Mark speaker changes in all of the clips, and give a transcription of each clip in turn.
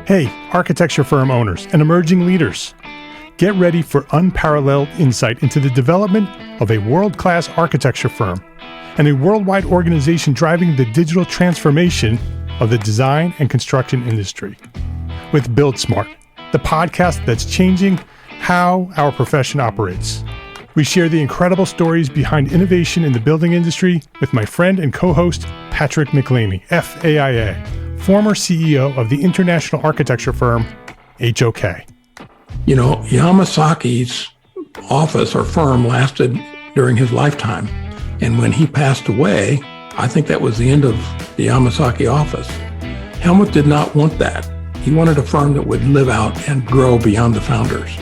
Speaker 1: Hey, architecture firm owners and emerging leaders. Get ready for unparalleled insight into the development of a world-class architecture firm and a worldwide organization driving the digital transformation of the design and construction industry. With Build Smart, the podcast that's changing how our profession operates. We share the incredible stories behind innovation in the building industry with my friend and co-host, Patrick McLeamy, FAIA, former CEO of the international architecture firm, HOK.
Speaker 2: You know, Yamasaki's office or firm lasted during his lifetime. And when he passed away, I think that was the end of the Yamasaki office. Helmut did not want that. He wanted a firm that would live out and grow beyond the founders.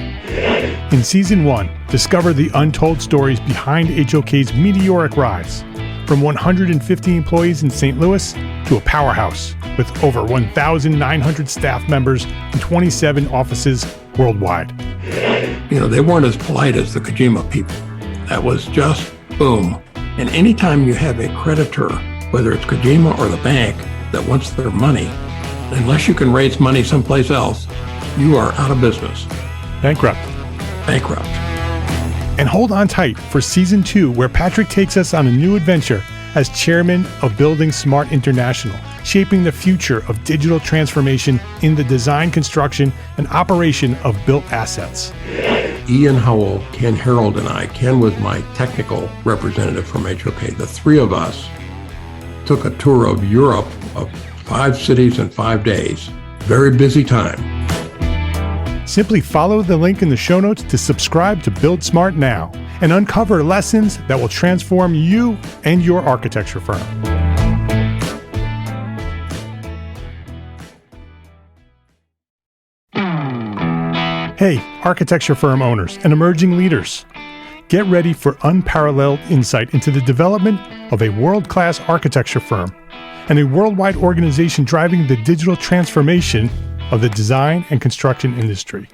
Speaker 1: In Season 1, discover the untold stories behind HOK's meteoric rise, from 150 employees in St. Louis to a powerhouse with over 1,900 staff members and 27 offices worldwide.
Speaker 2: You know, they weren't as polite as the Kojima people. That was just boom. And anytime you have a creditor, whether it's Kojima or the bank, that wants their money, unless you can raise money someplace else, you are out of business.
Speaker 1: Bankrupt. And hold on tight for Season 2, where Patrick takes us on a new adventure as chairman of Building Smart International, shaping the future of digital transformation in the design, construction, and operation of built assets.
Speaker 2: Ian Howell, Ken Harold, and I, Ken was my technical representative from HOK. The three of us took a tour of Europe of 5 cities in 5 days. Very busy time.
Speaker 1: Simply follow the link in the show notes to subscribe to Build Smart now and uncover lessons that will transform you and your architecture firm. Hey, architecture firm owners and emerging leaders. Get ready for unparalleled insight into the development of a world-class architecture firm and a worldwide organization driving the digital transformation of the design and construction industry.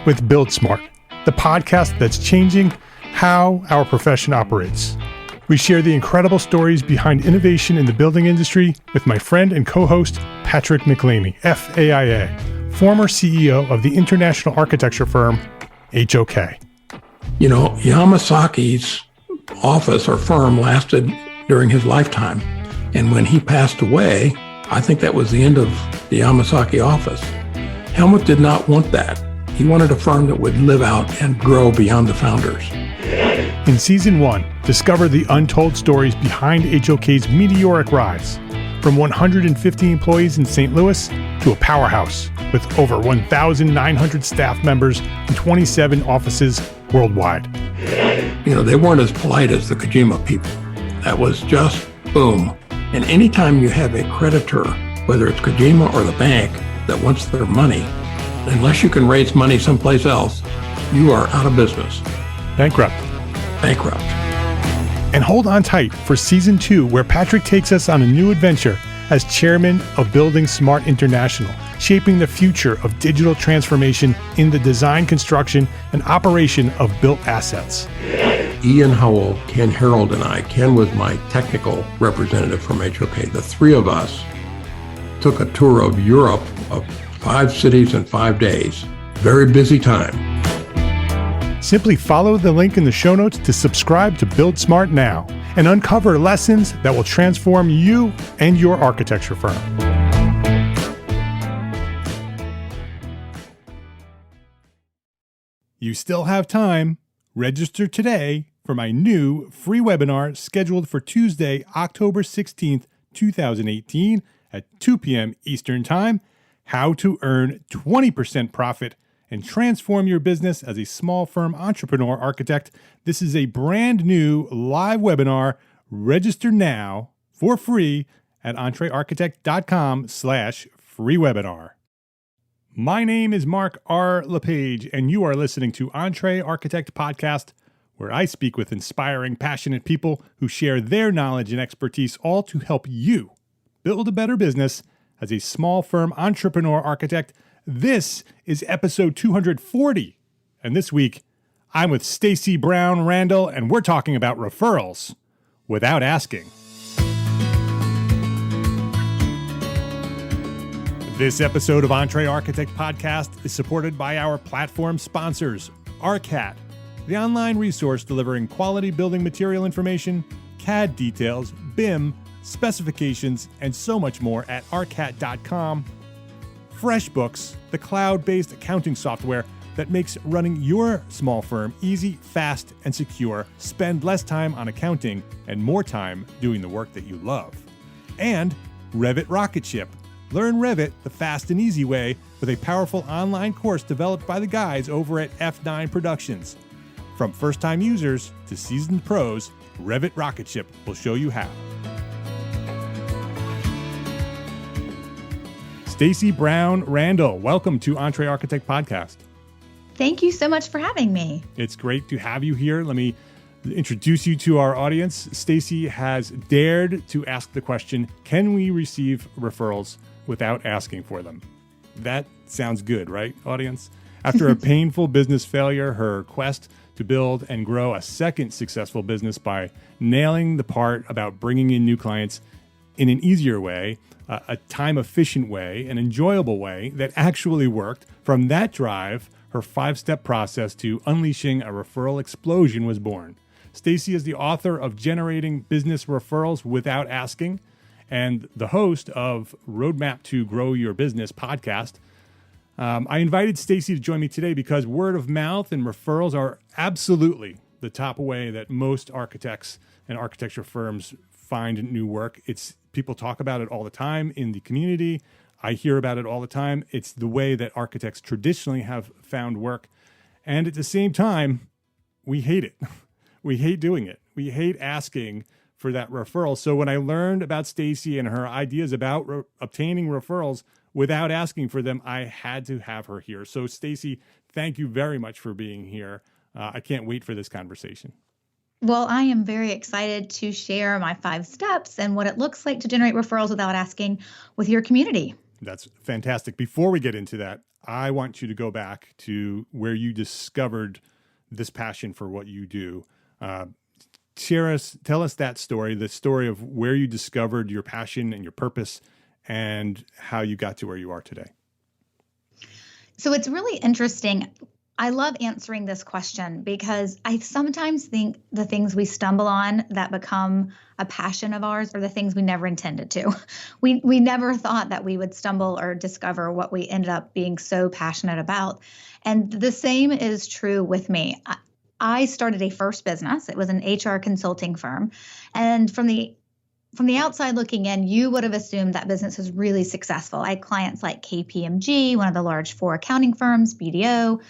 Speaker 1: With Build Smart, the podcast that's changing how our profession operates. We share the incredible stories behind innovation in the building industry with my friend and co-host, Patrick McLeamy, FAIA, former CEO of the international architecture firm, HOK.
Speaker 2: You know, Yamasaki's office or firm lasted during his lifetime. And when he passed away, I think that was the end of the Yamasaki office. Helmut did not want that. He wanted a firm that would live out and grow beyond the founders.
Speaker 1: In Season 1, discover the untold stories behind HOK's meteoric rise, from 150 employees in St. Louis to a powerhouse with over 1,900 staff members and 27 offices worldwide.
Speaker 2: You know, they weren't as polite as the Kojima people. That was just boom. And anytime you have a creditor, whether it's Kojima or the bank, that wants their money, unless you can raise money someplace else, you are out of business.
Speaker 1: Bankrupt. And hold on tight for Season 2, where Patrick takes us on a new adventure as chairman of Building Smart International, shaping the future of digital transformation in the design, construction, and operation of built assets.
Speaker 2: Ian Howell, Ken Harold, and I, Ken was my technical representative from HOK. The three of us took a tour of Europe of 5 cities in 5 days. Very busy time.
Speaker 1: Simply follow the link in the show notes to subscribe to Build Smart now and uncover lessons that will transform you and your architecture firm. You still have time. Register today for my new free webinar scheduled for Tuesday, October 16th, 2018 at 2 p.m. Eastern Time, How to Earn 20% Profit and Transform Your Business as a Small Firm Entrepreneur Architect. This is a brand new live webinar. Register now for free at EntreArchitect.com/free webinar. My name is Mark R. LePage, and you are listening to EntreArchitect Podcast, where I speak with inspiring, passionate people who share their knowledge and expertise, all to help you build a better business as a small firm entrepreneur architect. This is episode 240, and this week I'm with Stacey Brown Randall, and we're talking about referrals without asking. This episode of EntreArchitect podcast is supported by our platform sponsors, ARCAT, the online resource delivering quality building material information, CAD details, BIM, specifications, and so much more at arcat.com. Freshbooks, the cloud-based accounting software that makes running your small firm easy, fast, and secure. Spend less time on accounting and more time doing the work that you love. And Revit Rocketship. Learn Revit the fast and easy way with a powerful online course developed by the guys over at F9 Productions. From first-time users to seasoned pros, Revit Rocketship will show you how. Stacey Brown Randall, welcome to EntreArchitect podcast.
Speaker 3: Thank you so much for having me.
Speaker 1: It's great to have you here. Let me introduce you to our audience. Stacey has dared to ask the question, can we receive referrals without asking for them? That sounds good, right, audience? After a painful business failure, her quest to build and grow a second successful business by nailing the part about bringing in new clients in an easier way, a time-efficient way, an enjoyable way that actually worked. From that drive, her 5-step process to unleashing a referral explosion was born. Stacey is the author of Generating Business Referrals Without Asking and the host of Roadmap to Grow Your Business podcast. I invited Stacey to join me today because word of mouth and referrals are absolutely the top way that most architects and architecture firms find new work. People talk about it all the time in the community. I hear about it all the time. It's the way that architects traditionally have found work. And at the same time, we hate it. We hate doing it. We hate asking for that referral. So when I learned about Stacey and her ideas about obtaining referrals without asking for them, I had to have her here. So Stacey, thank you very much for being here. I can't wait for this conversation.
Speaker 3: Well, I am very excited to share my 5 steps and what it looks like to generate referrals without asking with your community.
Speaker 1: That's fantastic. Before we get into that, I want you to go back to where you discovered this passion for what you do. Tell us that story, the story of where you discovered your passion and your purpose and how you got to where you are today.
Speaker 3: So it's really interesting. I love answering this question because I sometimes think the things we stumble on that become a passion of ours are the things we never intended to. We never thought that we would stumble or discover what we ended up being so passionate about. And the same is true with me. I started a first business. It was an HR consulting firm. And from the outside looking in, you would have assumed that business was really successful. I had clients like KPMG, one of the large 4 accounting firms, BDO,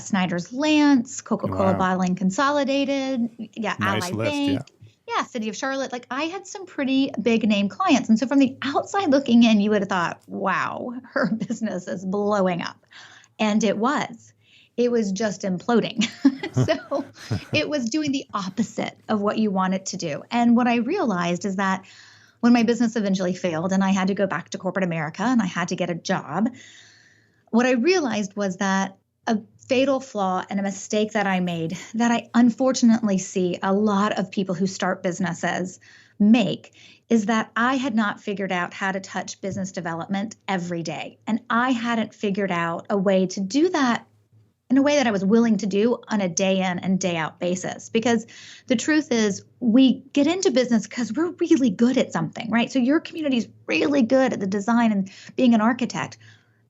Speaker 3: Snyder's Lance, Coca-Cola Bottling Consolidated,
Speaker 1: nice
Speaker 3: Ally
Speaker 1: list,
Speaker 3: Bank, City of Charlotte. Like I had some pretty big name clients. And so from the outside looking in, you would have thought, wow, her business is blowing up. And it was. It was just imploding. So it was doing the opposite of what you want it to do. And what I realized is that when my business eventually failed and I had to go back to corporate America and I had to get a job, what I realized was that a fatal flaw and a mistake that I made that I unfortunately see a lot of people who start businesses make is that I had not figured out how to touch business development every day. And I hadn't figured out a way to do that in a way that I was willing to do on a day in and day out basis. Because the truth is we get into business because we're really good at something, right? So your community is really good at the design and being an architect,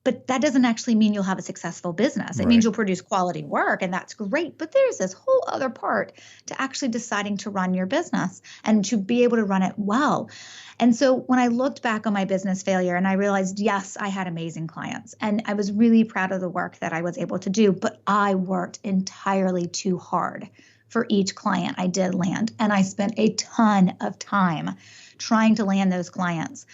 Speaker 3: but that doesn't actually mean you'll have a successful business. It means you'll produce quality work, and that's great. But there's this whole other part to actually deciding to run your business and to be able to run it well. And so when I looked back on my business failure and I realized, yes, I had amazing clients and I was really proud of the work that I was able to do, but I worked entirely too hard for each client I did land. And I spent a ton of time trying to land those clients.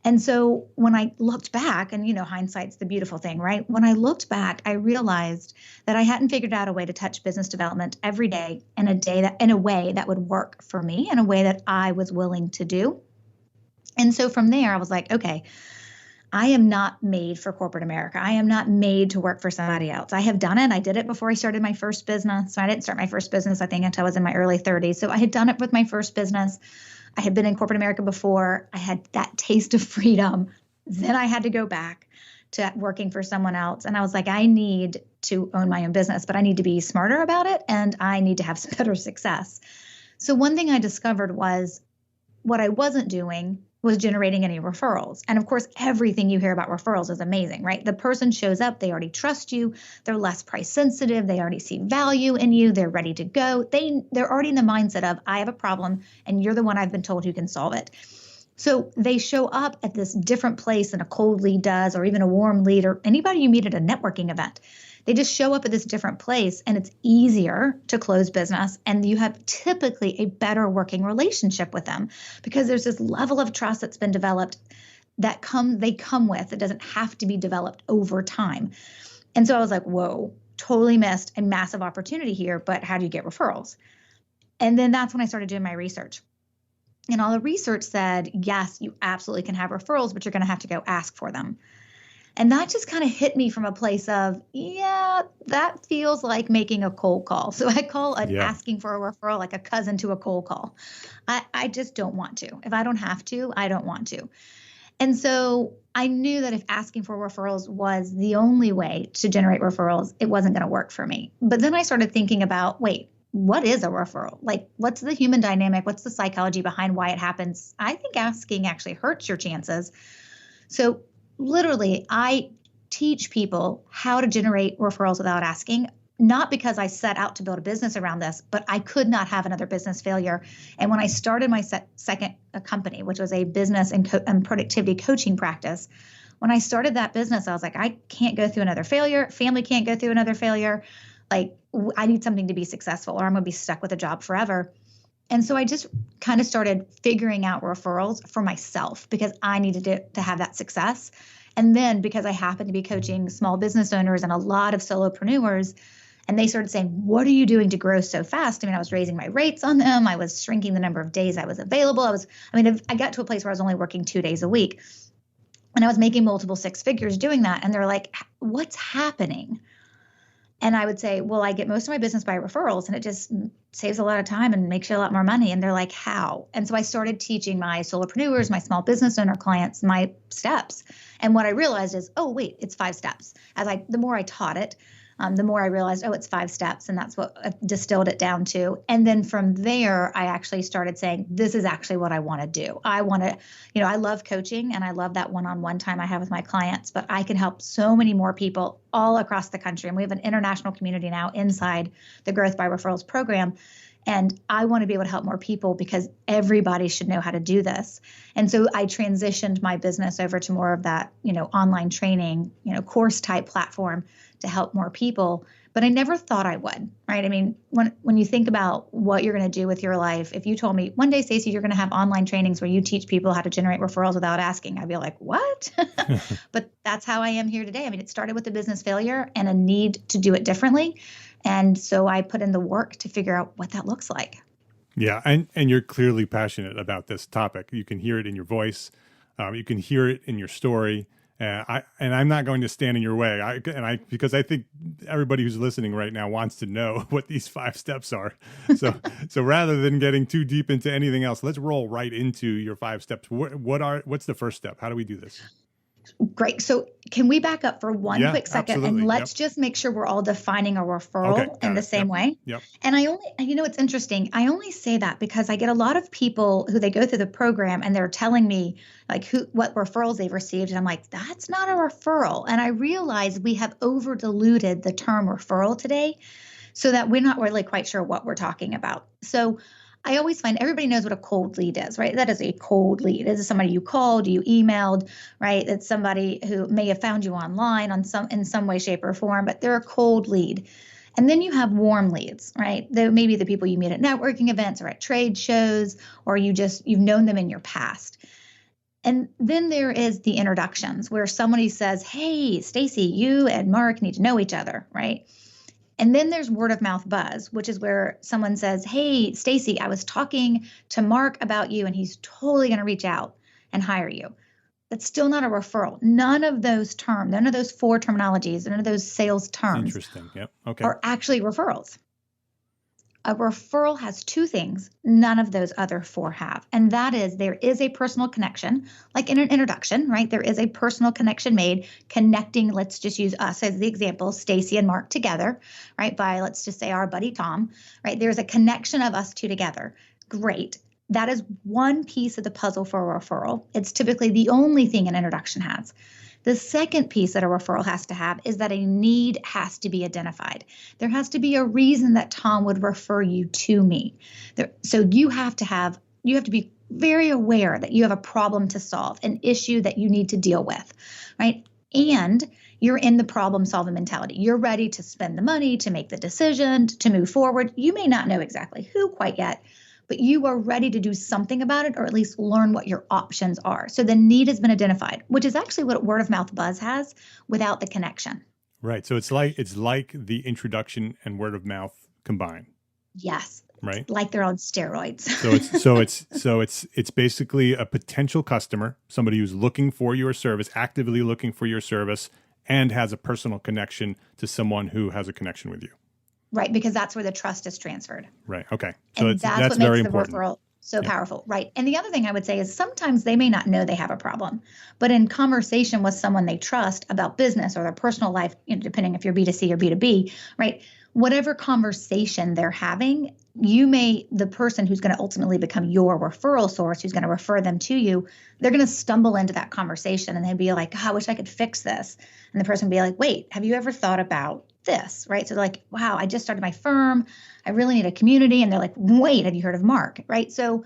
Speaker 3: And so when I looked back, and hindsight's the beautiful thing, right? When I looked back, I realized that I hadn't figured out a way to touch business development every day in a way that would work for me, in a way that I was willing to do. And so from there, I was like, okay, I am not made for corporate America. I am not made to work for somebody else. I have done it. I did it before I started my first business. So I didn't start my first business, I think, until I was in my early 30s. So I had done it with my first business. I had been in corporate America before. I had that taste of freedom. Then I had to go back to working for someone else. And I was like, I need to own my own business, but I need to be smarter about it and I need to have some better success. So one thing I discovered was what I wasn't doing was generating any referrals. And of course, everything you hear about referrals is amazing, right? The person shows up, they already trust you, they're less price sensitive, they already see value in you, they're ready to go. They're already in the mindset of, I have a problem and you're the one I've been told who can solve it. So they show up at this different place than a cold lead does, or even a warm lead, or anybody you meet at a networking event. They just show up at this different place and it's easier to close business. And you have typically a better working relationship with them because there's this level of trust that's been developed that they come with. It doesn't have to be developed over time. And so I was like, whoa, totally missed a massive opportunity here. But how do you get referrals? And then that's when I started doing my research. And all the research said, yes, you absolutely can have referrals, but you're going to have to go ask for them. And that just kind of hit me from a place of, yeah, that feels like making a cold call. So I call asking for a referral like a cousin to a cold call. I just don't want to. If I don't have to, I don't want to. And so I knew that if asking for referrals was the only way to generate referrals, it wasn't going to work for me. But then I started thinking about, wait, what is a referral? Like, what's the human dynamic? What's the psychology behind why it happens? I think asking actually hurts your chances. So literally, I teach people how to generate referrals without asking, not because I set out to build a business around this, but I could not have another business failure. And when I started my second company, which was a business and productivity coaching practice, when I started that business, I was like, I can't go through another failure. Family can't go through another failure. Like, I need something to be successful or I'm going to be stuck with a job forever. And so I just kind of started figuring out referrals for myself because I needed to have that success. And then because I happened to be coaching small business owners and a lot of solopreneurs, and they started saying, what are you doing to grow so fast? I mean, I was raising my rates on them. I was shrinking the number of days I was available. I got to a place where I was only working 2 days a week and I was making multiple six figures doing that. And they're like, what's happening? And I would say, well, I get most of my business by referrals and it just saves a lot of time and makes you a lot more money. And they're like, how? And so I started teaching my solopreneurs, my small business owner clients, my steps. And what I realized is, oh, wait, it's 5 steps. The more I taught it, the more I realized, oh, it's 5 steps. And that's what I distilled it down to. And then from there, I actually started saying, this is actually what I want to do. I want to, I love coaching and I love that one-on-one time I have with my clients, but I can help so many more people all across the country. And we have an international community now inside the Growth by Referrals program. And I want to be able to help more people because everybody should know how to do this. And so I transitioned my business over to more of that, online training, course type platform to help more people. But I never thought I would, right? I mean, when you think about what you're going to do with your life, if you told me one day, Stacey, you're going to have online trainings where you teach people how to generate referrals without asking, I'd be like, what? But that's how I am here today. I mean, it started with a business failure and a need to do it differently. And so I put in the work to figure out what that looks like.
Speaker 1: Yeah. And you're clearly passionate about this topic. You can hear it in your voice. You can hear it in your story. I'm not going to stand in your way. Because I think everybody who's listening right now wants to know what these 5 steps are. So rather than getting too deep into anything else, let's roll right into your 5 steps. What's the first step? How do we do this?
Speaker 3: Great. So can we back up for one quick second
Speaker 1: absolutely.
Speaker 3: and let's just make sure we're all defining a referral in the same way.
Speaker 1: Yep.
Speaker 3: And it's interesting. I only say that because I get a lot of people who they go through the program and they're telling me like what referrals they've received. And I'm like, that's not a referral. And I realize we have over diluted the term referral today so that we're not really quite sure what we're talking about. So I always find everybody knows what a cold lead is, right? That is a cold lead. This is somebody you called, you emailed, right? It's somebody who may have found you online in some way, shape, or form, but they're a cold lead. And then you have warm leads, right? They may be the people you meet at networking events or at trade shows, or you've known them in your past. And then there is the introductions where somebody says, hey, Stacey, you and Mark need to know each other, right? And then there's word of mouth buzz, which is where someone says, hey, Stacey, I was talking to Mark about you and he's totally going to reach out and hire you. That's still not a referral. None of those 4 terminologies, none of those sales terms
Speaker 1: Interesting. Yep. Okay.
Speaker 3: are actually referrals. a referral has two things none of those other four have. And that is there is a personal connection, like in an introduction, right? There is a personal connection made connecting, let's just use us as the example, Stacey and Mark together, right? By, let's just say our buddy Tom, right? There's a connection of us two together. Great. That is one piece of the puzzle for a referral. It's typically the only thing an introduction has. The second piece that a referral has to have is that a need has to be identified. There has to be a reason that Tom would refer you to me. So you have to be very aware that you have a problem to solve, an issue that you need to deal with, right? And you're in the problem solving mentality. You're ready to spend the money, to make the decision, to move forward. You may not know exactly who quite yet, but you are ready to do something about it, or at least learn what your options are. So the need has been identified, which is actually what word of mouth buzz has without the connection.
Speaker 1: Right. So it's like the introduction and word of mouth combined.
Speaker 3: Yes.
Speaker 1: Right.
Speaker 3: Like they're on steroids.
Speaker 1: It's basically a potential customer, somebody who's looking for your service, actively looking for your service, and has a personal connection to someone who has a connection with you.
Speaker 3: Right, because that's where the trust is transferred.
Speaker 1: Right. Okay. So
Speaker 3: and that's what
Speaker 1: very
Speaker 3: makes the
Speaker 1: important.
Speaker 3: Referral so powerful. Right. And the other thing I would say is sometimes they may not know they have a problem, but in conversation with someone they trust about business or their personal life, depending if you're B2C or B2B, right? Whatever conversation they're having, the person who's going to ultimately become your referral source, who's going to refer them to you, they're going to stumble into that conversation and they'd be like, I wish I could fix this. And the person would be like, wait, have you ever thought about this, right? So they're like, wow, I just started my firm. I really need a community. And they're like, wait, have you heard of Mark, right? So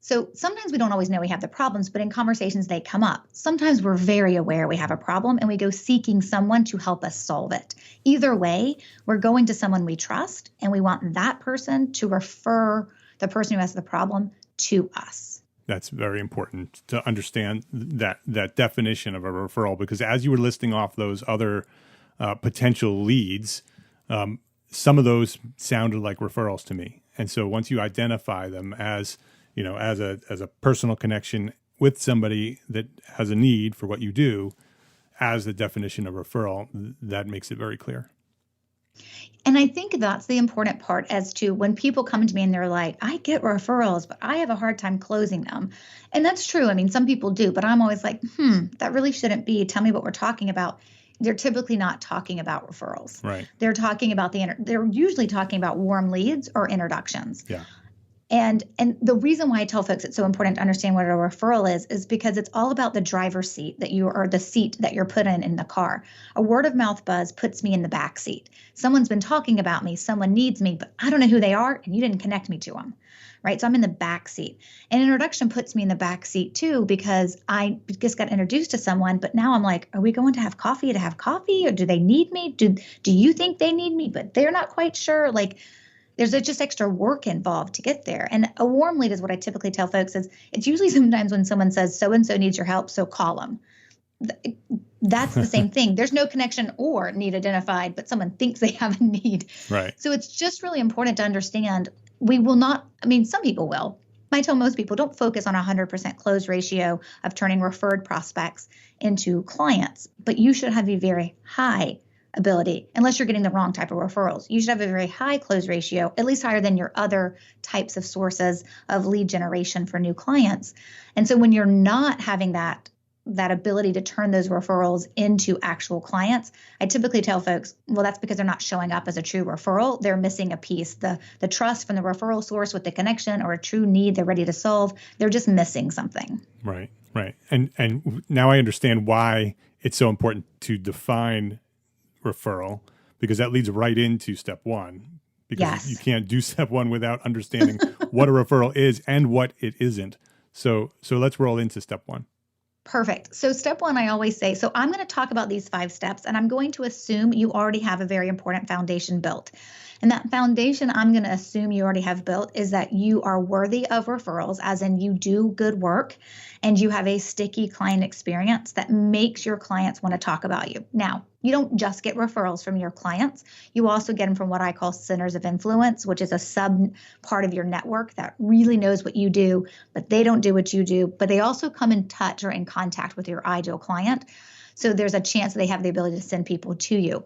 Speaker 3: sometimes we don't always know we have the problems, but in conversations they come up. Sometimes we're very aware we have a problem and we go seeking someone to help us solve it. Either way, we're going to someone we trust and we want that person to refer the person who has the problem to us.
Speaker 1: That's very important to understand that definition of a referral, because as you were listing off those other potential leads, some of those sounded like referrals to me. And so once you identify them as a personal connection with somebody that has a need for what you do, as the definition of referral, that makes it very clear.
Speaker 3: And I think that's the important part as to when people come to me and they're like, I get referrals, but I have a hard time closing them. And that's true. I mean, some people do, but I'm always like, that really shouldn't be. Tell me what we're talking about. They're typically not talking about referrals.
Speaker 1: Right.
Speaker 3: They're talking about they're usually talking about warm leads or introductions.
Speaker 1: Yeah.
Speaker 3: And the reason why I tell folks it's so important to understand what a referral is because it's all about the driver's seat the seat that you're put in the car. A word of mouth buzz puts me in the back seat. Someone's been talking about me, someone needs me, but I don't know who they are and you didn't connect me to them. Right? So I'm in the back seat. An introduction puts me in the back seat too, because I just got introduced to someone, but now I'm like, are we going to have coffee or do they need me? Do you think they need me, but they're not quite sure? Like, there's just extra work involved to get there. And a warm lead is what I typically tell folks is it's usually sometimes when someone says, so-and-so needs your help, so call them. That's the same thing. There's no connection or need identified, but someone thinks they have a need.
Speaker 1: Right.
Speaker 3: So it's just really important to understand some people will. I tell most people don't focus on 100% close ratio of turning referred prospects into clients, but you should have a very high ability, unless you're getting the wrong type of referrals. You should have a very high close ratio, at least higher than your other types of sources of lead generation for new clients. And so when you're not having that ability to turn those referrals into actual clients, I typically tell folks, well, that's because they're not showing up as a true referral. They're missing a piece, the trust from the referral source with the connection or a true need they're ready to solve. They're just missing something.
Speaker 1: Right. And now I understand why it's so important to define referral, because that leads right into step one, because you can't do step one without understanding what a referral is and what it isn't. So let's roll into step one.
Speaker 3: Perfect. So step one, I always say, so I'm going to talk about these 5 steps, and I'm going to assume you already have a very important foundation built. And that foundation I'm going to assume you already have built is that you are worthy of referrals, as in you do good work and you have a sticky client experience that makes your clients want to talk about you. Now, you don't just get referrals from your clients. You also get them from what I call centers of influence, which is a sub part of your network that really knows what you do, but they don't do what you do, but they also come in touch or in contact with your ideal client. So there's a chance they have the ability to send people to you.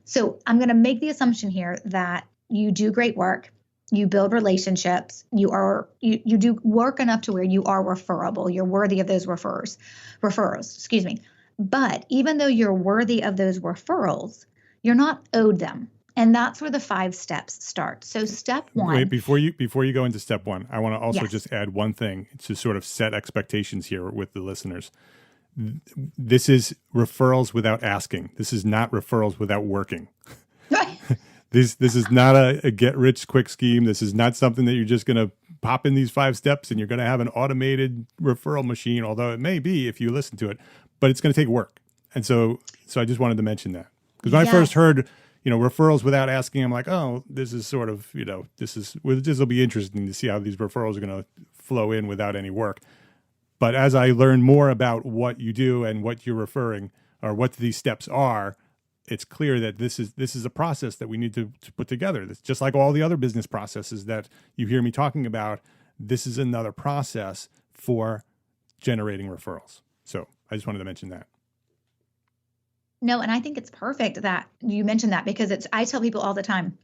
Speaker 3: So I'm going to make the assumption here that you do great work. you build relationships, you do work enough to where you are referable. You're worthy of those referrals, excuse me. But even though you're worthy of those referrals, you're not owed them. And that's where the 5 steps start. So step 1.
Speaker 1: Wait, before you go into step 1, I want to also
Speaker 3: Yes.
Speaker 1: just add one thing to sort of set expectations here with the listeners. This is referrals without asking. This is not referrals without working. This is not a get rich quick scheme. This is not something that you're just going to pop in these 5 steps and you're going to have an automated referral machine, although it may be if you listen to it, but it's going to take work. And so I just wanted to mention that. Because when I first heard, referrals without asking, I'm like, oh, this is sort of, this will be interesting to see how these referrals are going to flow in without any work. But as I learn more about what you do and what you're referring or what these steps are, it's clear that this is a process that we need to put together. It's just like all the other business processes that you hear me talking about. This is another process for generating referrals. So I just wanted to mention that.
Speaker 3: No, and I think it's perfect that you mentioned that, because I tell people all the time,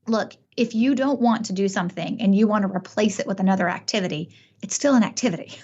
Speaker 3: look, if you don't want to do something and you want to replace it with another activity, it's still an activity,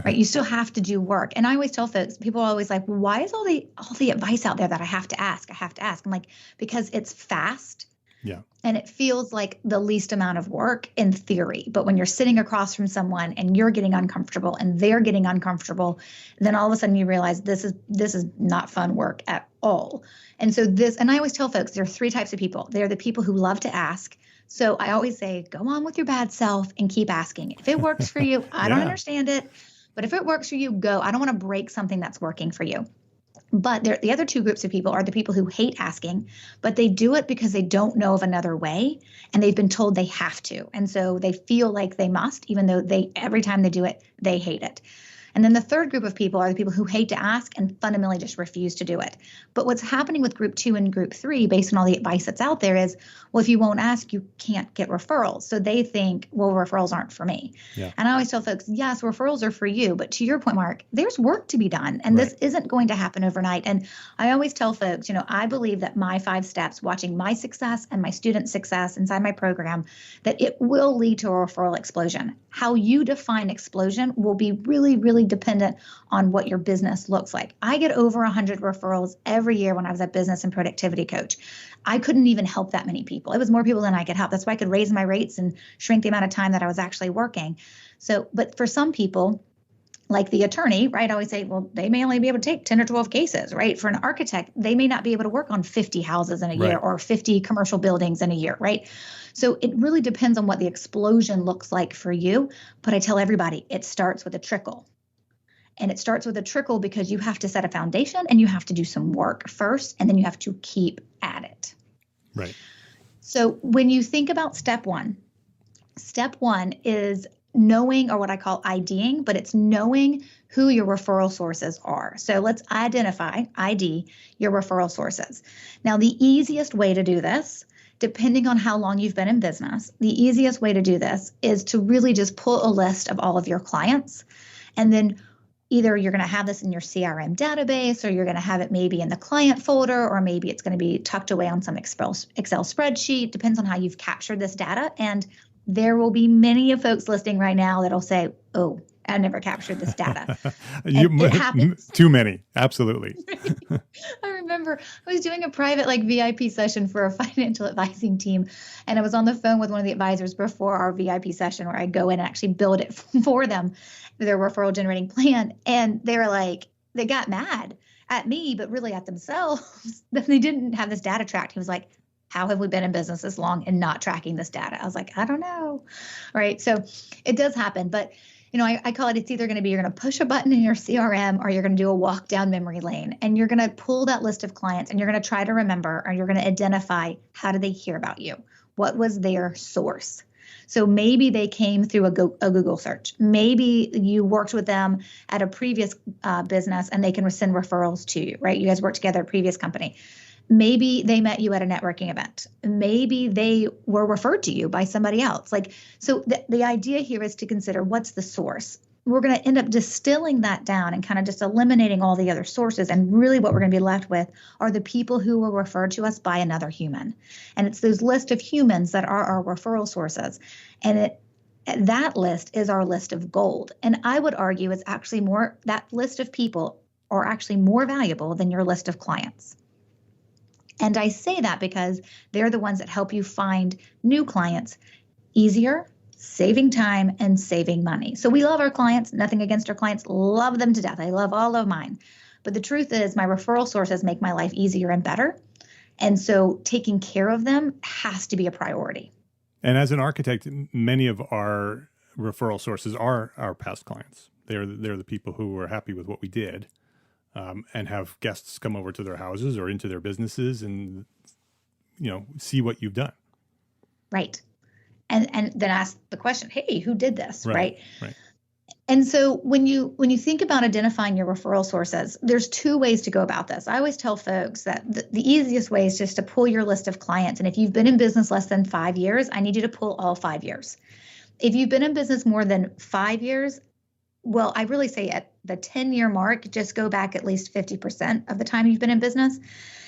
Speaker 3: right? You still have to do work. And I always tell folks, people are always like, why is all the advice out there that I have to ask? I'm like, because it's fast.
Speaker 1: Yeah.
Speaker 3: And it feels like the least amount of work in theory. But when you're sitting across from someone and you're getting uncomfortable and they're getting uncomfortable, then all of a sudden you realize this is not fun work at all. And I always tell folks there are 3 types of people. They're the people who love to ask. So I always say, go on with your bad self and keep asking. If it works for you, I don't understand it. But if it works for you, go. I don't want to break something that's working for you. But the other 2 groups of people are the people who hate asking, but they do it because they don't know of another way and they've been told they have to. And so they feel like they must, even though every time they do it, they hate it. And then the 3rd group of people are the people who hate to ask and fundamentally just refuse to do it. But what's happening with group 2 and group 3, based on all the advice that's out there, is, well, if you won't ask, you can't get referrals. So they think, well, referrals aren't for me. Yeah. And I always tell folks, yes, referrals are for you. But to your point, Mark, there's work to be done. And This isn't going to happen overnight. And I always tell folks, I believe that my 5 steps, watching my success and my students' success inside my program, that it will lead to a referral explosion. How you define explosion will be really, really dependent on what your business looks like. I get over 100 referrals every year when I was a business and productivity coach. I couldn't even help that many people. It was more people than I could help. That's why I could raise my rates and shrink the amount of time that I was actually working. So, but for some people, like the attorney, right? I always say, well, they may only be able to take 10 or 12 cases, right? For an architect, they may not be able to work on 50 houses in a year or 50 commercial buildings in a year, right? So it really depends on what the explosion looks like for you. But I tell everybody, it starts with a trickle. And it starts with a trickle because you have to set a foundation and you have to do some work first, and then you have to keep at it.
Speaker 1: Right.
Speaker 3: So when you think about step 1 is knowing, or what I call IDing, but it's knowing who your referral sources are. So let's ID your referral sources. Now, the easiest way to do this, depending on how long you've been in business, the easiest way to do this is to really just pull a list of all of your clients, and then either you're going to have this in your CRM database, or you're going to have it maybe in the client folder, or maybe it's going to be tucked away on some Excel spreadsheet. Depends on how you've captured this data. And there will be many of folks listening right now that'll say, oh, I never captured this data. It happens.
Speaker 1: Too many. Absolutely.
Speaker 3: I remember I was doing a private VIP session for a financial advising team. And I was on the phone with one of the advisors before our VIP session, where I go in and actually build it for them, their referral generating plan. And they were like, they got mad at me, but really at themselves that they didn't have this data tracked. He was like, how have we been in business this long and not tracking this data? I was like, I don't know. Right. So it does happen. But I call it's either going to be you're going to push a button in your CRM, or you're going to do a walk down memory lane, and you're going to pull that list of clients and you're going to try to remember, or you're going to identify, how did they hear about you? What was their source? So maybe they came through a Google search. Maybe you worked with them at a previous business and they can send referrals to you, right? You guys worked together at a previous company. Maybe they met you at a networking event. Maybe they were referred to you by somebody else. So the idea here is to consider, what's the source? we're going to end up distilling that down and kind of just eliminating all the other sources. And really what we're going to be left with are the people who were referred to us by another human. And it's those list of humans that are our referral sources. And that list is our list of gold. And I would argue it's actually that list of people are actually more valuable than your list of clients. And I say that because they're the ones that help you find new clients easier, saving time and saving money. So we love our clients, nothing against our clients, love them to death. I love all of mine. But the truth is my referral sources make my life easier and better. And so taking care of them has to be a priority.
Speaker 1: And as an architect, many of our referral sources are our past clients. They're the people who were happy with what we did, and have guests come over to their houses or into their businesses and, see what you've done.
Speaker 3: Right. And then ask the question, hey, who did this? Right.
Speaker 1: Right.
Speaker 3: And so when you think about identifying your referral sources, there's two ways to go about this. I always tell folks that the easiest way is just to pull your list of clients. And if you've been in business less than 5 years, I need you to pull all 5 years. If you've been in business more than 5 years, well, I really say at the 10-year mark, just go back at least 50% of the time you've been in business.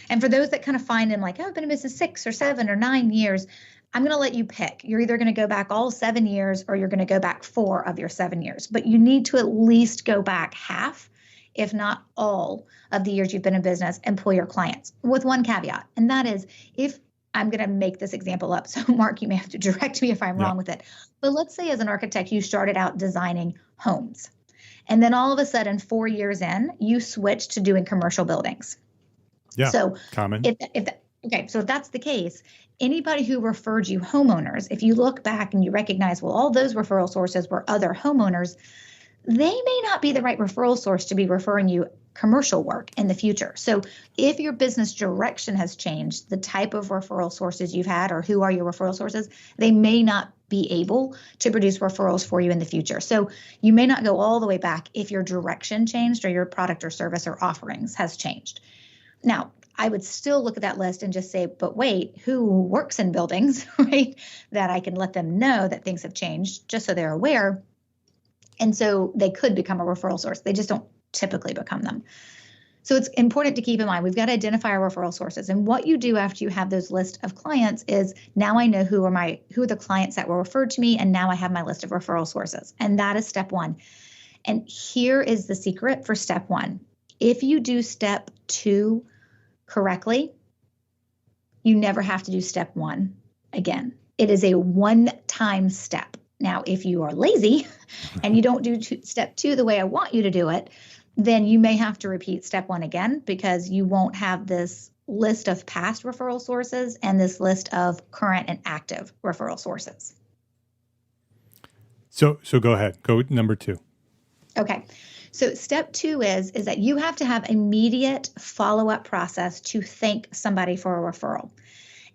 Speaker 3: And for those that kind of find in like, I've been in business 6 or 7 or 9 years, I'm going to let you pick. You're either going to go back all 7 years or you're going to go back 4 of your 7 years. But you need to at least go back half, if not all, of the years you've been in business and pull your clients with one caveat. And that is, if I'm going to make this example up, so Mark, you may have to direct me if I'm wrong with it. But let's say as an architect, you started out designing homes. And then all of a sudden, 4 years in, you switched to doing commercial buildings.
Speaker 1: Yeah,
Speaker 3: so
Speaker 1: common.
Speaker 3: So if that's the case, anybody who referred you homeowners, if you look back and you recognize, well, all those referral sources were other homeowners, they may not be the right referral source to be referring you commercial work in the future. So if your business direction has changed, the type of referral sources you've had or who are your referral sources, they may not be able to produce referrals for you in the future. So you may not go all the way back if your direction changed or your product or service or offerings has changed. Now, I would still look at that list and just say, but wait, who works in buildings, right? That I can let them know that things have changed just so they're aware. And so they could become a referral source. They just don't typically become them. So it's important to keep in mind, we've got to identify our referral sources. And what you do after you have those list of clients is, now I know who are the clients that were referred to me. And now I have my list of referral sources. And that is step one. And here is the secret for step one. If you do step 2 correctly, you never have to do step 1 again. It is a one-time step. Now, if you are lazy and you don't do step 2 the way I want you to do it, then you may have to repeat step 1 again, because you won't have this list of past referral sources and this list of current and active referral sources.
Speaker 1: So go ahead. Go with number 2.
Speaker 3: Okay. So step 2 is that you have to have immediate follow-up process to thank somebody for a referral.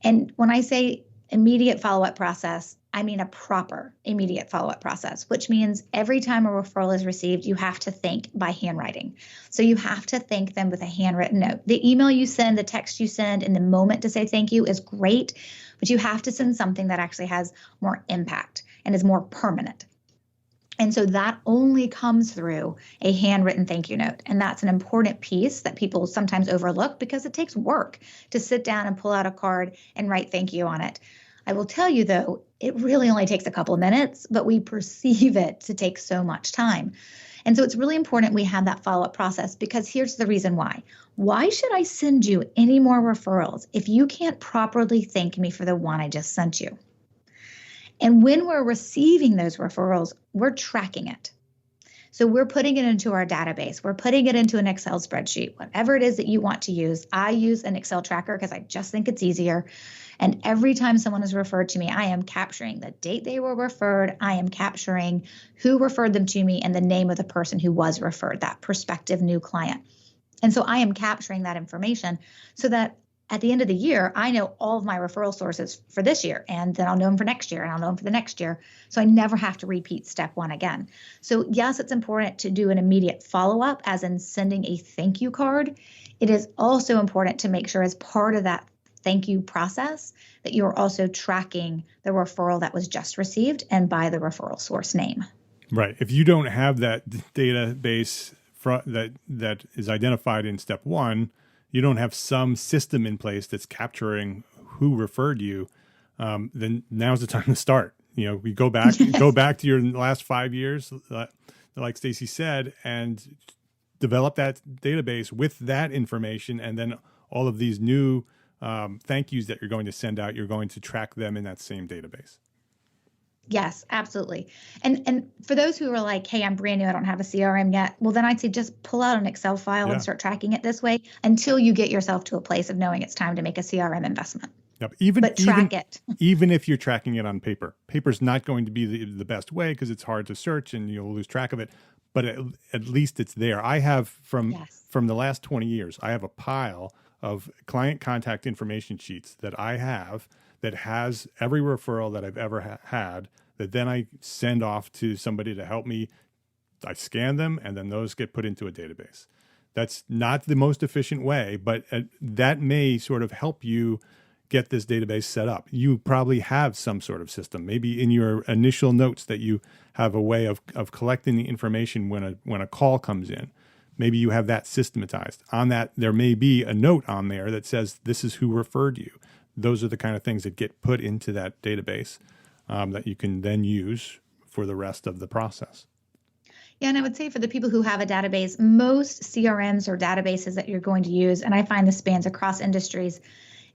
Speaker 3: And when I say immediate follow-up process, I mean a proper immediate follow-up process, which means every time a referral is received, you have to thank by handwriting. So you have to thank them with a handwritten note. The email you send, the text you send in the moment to say thank you is great, but you have to send something that actually has more impact and is more permanent. And so that only comes through a handwritten thank you note. And that's an important piece that people sometimes overlook, because it takes work to sit down and pull out a card and write thank you on it. I will tell you, though, it really only takes a couple of minutes, but we perceive it to take so much time. And so it's really important we have that follow-up process, because here's the reason why. Why should I send you any more referrals if you can't properly thank me for the one I just sent you? And when we're receiving those referrals, we're tracking it. So we're putting it into our database. We're putting it into an Excel spreadsheet, whatever it is that you want to use. I use an Excel tracker because I just think it's easier. And every time someone is referred to me, I am capturing the date they were referred. I am capturing who referred them to me and the name of the person who was referred, that prospective new client. And so I am capturing that information so that at the end of the year, I know all of my referral sources for this year, and then I'll know them for next year, and I'll know them for the next year. So I never have to repeat step 1 again. So yes, it's important to do an immediate follow-up, as in sending a thank you card. It is also important to make sure, as part of that thank you process, that you're also tracking the referral that was just received and by the referral source name.
Speaker 1: Right. If you don't have that database that is identified in step one, you don't have some system in place that's capturing who referred you, then now's the time to start. We go back, go back to your last 5 years, like Stacey said, and develop that database with that information. And then all of these new thank yous that you're going to send out, you're going to track them in that same database.
Speaker 3: Yes, absolutely. And for those who are like, hey, I'm brand new, I don't have a CRM yet. Well, then I'd say just pull out an Excel file and start tracking it this way until you get yourself to a place of knowing it's time to make a CRM investment.
Speaker 1: Yep.
Speaker 3: But track it.
Speaker 1: Even if you're tracking it on paper. Paper's not going to be the best way because it's hard to search and you'll lose track of it. But at least it's there. I have from the last 20 years, I have a pile of client contact information sheets that I have that has every referral that I've ever had that then I send off to somebody to help me. I scan them and then those get put into a database. That's not the most efficient way, but that may sort of help you get this database set up. You probably have some sort of system, maybe in your initial notes that you have a way of collecting the information when a call comes in. Maybe you have that systematized. On that, there may be a note on there that says, this is who referred you. Those are the kind of things that get put into that database that you can then use for the rest of the process.
Speaker 3: Yeah, and I would say for the people who have a database, most CRMs or databases that you're going to use, and I find this spans across industries,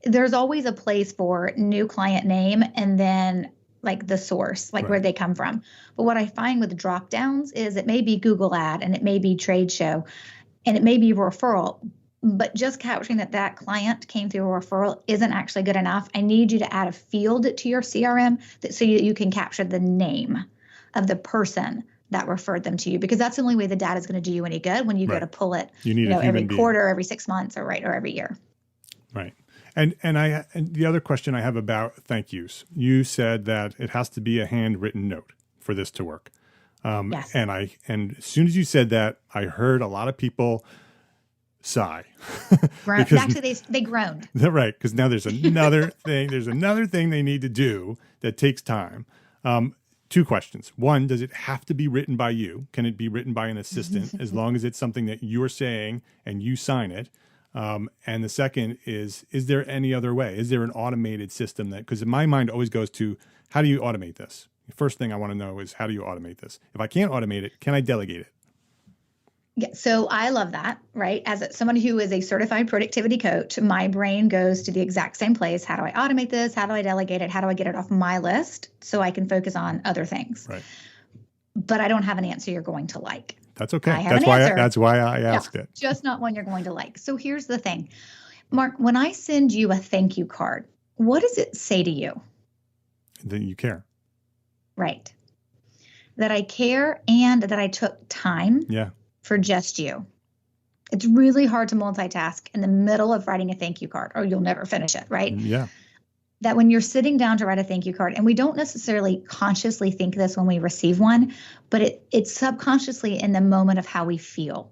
Speaker 3: there's always a place for new client name and then like the source, like where they come from. But what I find with drop downs is it may be Google ad and it may be trade show and it may be referral, but just capturing that client came through a referral isn't actually good enough. I need you to add a field to your CRM so you can capture the name of the person that referred them to you, because that's the only way the data is going to do you any good when you go to pull it,
Speaker 1: you need
Speaker 3: every quarter, every 6 months, or every year.
Speaker 1: Right. And the other question I have about thank yous, you said that it has to be a handwritten note for this to work.
Speaker 3: Yes.
Speaker 1: And as soon as you said that, I heard a lot of people sigh.
Speaker 3: Actually, they groaned.
Speaker 1: Right, because now there's another thing. There's another thing they need to do that takes time. Two questions. One, does it have to be written by you? Can it be written by an assistant as long as it's something that you're saying and you sign it? And the second is there any other way? Is there an automated system because in my mind always goes to, how do you automate this? The first thing I want to know is, how do you automate this? If I can't automate it, can I delegate it?
Speaker 3: Yeah, so I love that, right? As someone who is a certified productivity coach, my brain goes to the exact same place. How do I automate this? How do I delegate it? How do I get it off my list so I can focus on other things?
Speaker 1: Right.
Speaker 3: But I don't have an answer you're going to like.
Speaker 1: That's okay. That's why I asked it.
Speaker 3: Just not one you're going to like. So here's the thing. Mark, when I send you a thank you card, what does it say to you?
Speaker 1: That you care.
Speaker 3: Right. That I care and that I took time for just you. It's really hard to multitask in the middle of writing a thank you card, or you'll never finish it, right?
Speaker 1: Yeah.
Speaker 3: That when you're sitting down to write a thank you card, and we don't necessarily consciously think this when we receive one, but it's subconsciously in the moment of how we feel.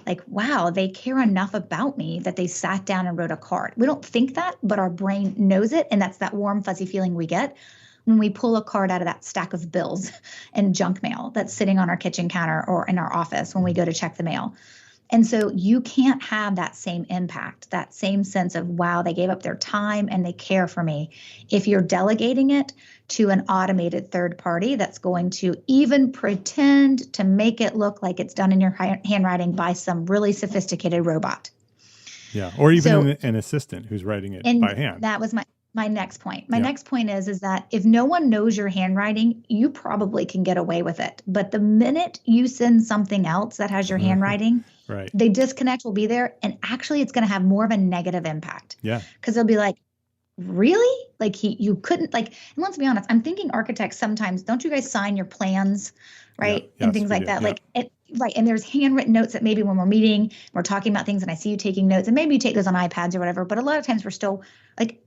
Speaker 3: Like, wow, they care enough about me that they sat down and wrote a card. We don't think that, but our brain knows it. And that's that warm, fuzzy feeling we get when we pull a card out of that stack of bills and junk mail that's sitting on our kitchen counter or in our office when we go to check the mail. And so you can't have that same impact, that same sense of, wow, they gave up their time and they care for me, if you're delegating it to an automated third party that's going to even pretend to make it look like it's done in your handwriting by some really sophisticated robot.
Speaker 1: Yeah, or even an assistant who's writing it by hand.
Speaker 3: That was my next point. My next point is that if no one knows your handwriting, you probably can get away with it. But the minute you send something else that has your handwriting, the disconnect will be there. And actually, it's going to have more of a negative impact. Yeah. Because they'll be like, really? Like you couldn't and let's be honest, I'm thinking architects sometimes, don't you guys sign your plans, right? And things like that. Right. And there's handwritten notes that maybe when we're meeting, we're talking about things and I see you taking notes, and maybe you take those on iPads or whatever. But a lot of times we're still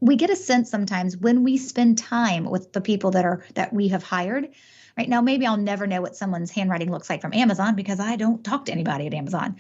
Speaker 3: we get a sense sometimes when we spend time with the people that we have hired. Right now, maybe I'll never know what someone's handwriting looks like from Amazon because I don't talk to anybody at Amazon.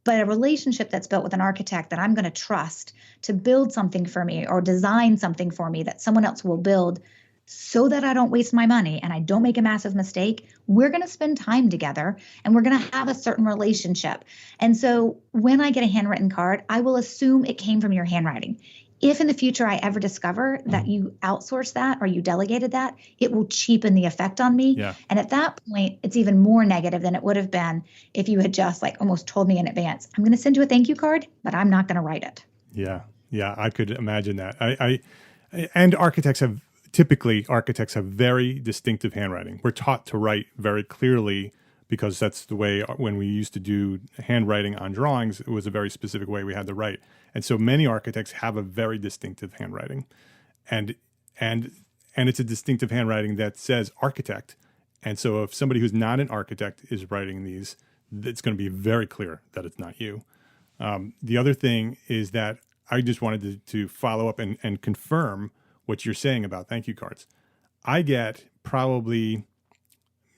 Speaker 3: But a relationship that's built with an architect that I'm going to trust to build something for me or design something for me that someone else will build, so that I don't waste my money and I don't make a massive mistake, we're going to spend time together and we're going to have a certain relationship. And so when I get a handwritten card, I will assume it came from your handwriting. If in the future I ever discover that you outsourced that or you delegated that, it will cheapen the effect on me.
Speaker 1: Yeah.
Speaker 3: And at that point, it's even more negative than it would have been if you had just like almost told me in advance, I'm going to send you a thank you card, but I'm not going to write it.
Speaker 1: Yeah. Yeah. I could imagine that. And architects have very distinctive handwriting. We're taught to write very clearly because that's the way when we used to do handwriting on drawings, it was a very specific way we had to write. And so many architects have a very distinctive handwriting. And it's a distinctive handwriting that says architect. And so if somebody who's not an architect is writing these, it's going to be very clear that it's not you. The other thing is that I just wanted to follow up and confirm what you're saying about thank you cards. I get probably,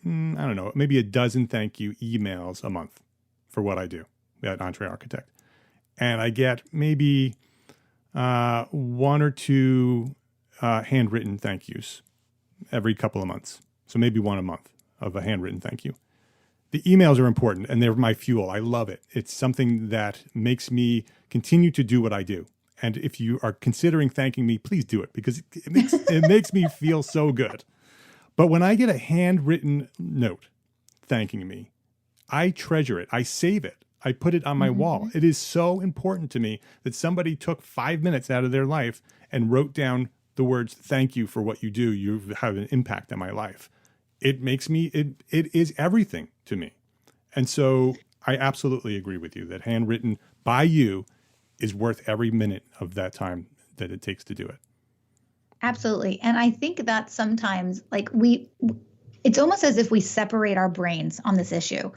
Speaker 1: I don't know, maybe a dozen thank you emails a month for what I do at EntreArchitect. And I get maybe one or two handwritten thank yous every couple of months. So maybe one a month of a handwritten thank you. The emails are important and they're my fuel. I love it. It's something that makes me continue to do what I do. And if you are considering thanking me, please do it because it makes me feel so good. But when I get a handwritten note thanking me, I treasure it. I save it. I put it on my wall. It is so important to me that somebody took 5 minutes out of their life and wrote down the words, thank you for what you do. You have an impact on my life. It makes me, it is everything to me. And so I absolutely agree with you that handwritten by you is worth every minute of that time that it takes to do it.
Speaker 3: Absolutely. And I think that sometimes like it's almost as if we separate our brains on this issue.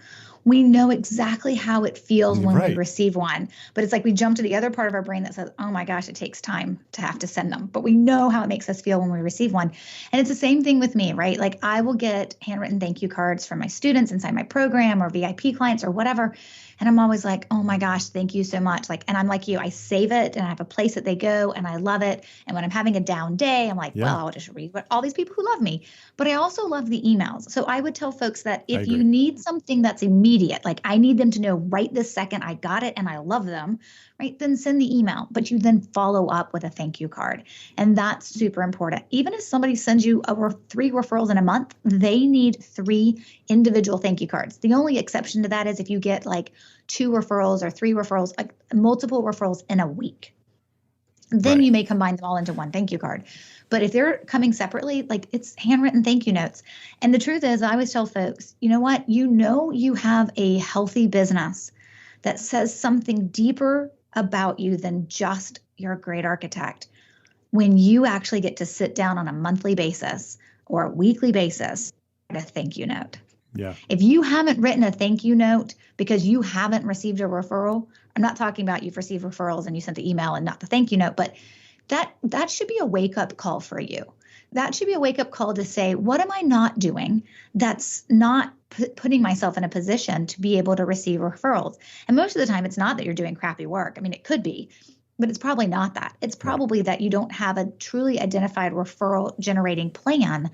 Speaker 3: We know exactly how it feels when we receive one, but it's like we jump to the other part of our brain that says, oh my gosh, it takes time to have to send them. But we know how it makes us feel when we receive one. And it's the same thing with me, right? Like I will get handwritten thank you cards from my students inside my program or VIP clients or whatever. And I'm always like, oh my gosh, thank you so much. Like, and I'm like you, I save it and I have a place that they go and I love it. And when I'm having a down day, I'm like, well, I'll just read what all these people who love me. But I also love the emails. So I would tell folks that if you need something that's immediate, like I need them to know right this second, I got it and I love them, right? Then send the email, but you then follow up with a thank you card. And that's super important. Even if somebody sends you over 3 referrals in a month, they need 3 individual thank you cards. The only exception to that is if you get like 2 referrals or 3 referrals, like multiple referrals in a week. Then you may combine them all into one thank you card. But if they're coming separately, like it's handwritten thank you notes. And the truth is, I always tell folks, you know what? You know you have a healthy business that says something deeper about you than just you're a great architect when you actually get to sit down on a monthly basis or a weekly basis write a thank you note.
Speaker 1: Yeah.
Speaker 3: If you haven't written a thank you note because you haven't received a referral, I'm not talking about you've received referrals and you sent the email and not the thank you note, but that should be a wake-up call for you. That should be a wake-up call to say, what am I not doing that's not putting myself in a position to be able to receive referrals? And most of the time, it's not that you're doing crappy work. I mean, it could be, but it's probably not that. It's probably that you don't have a truly identified referral generating plan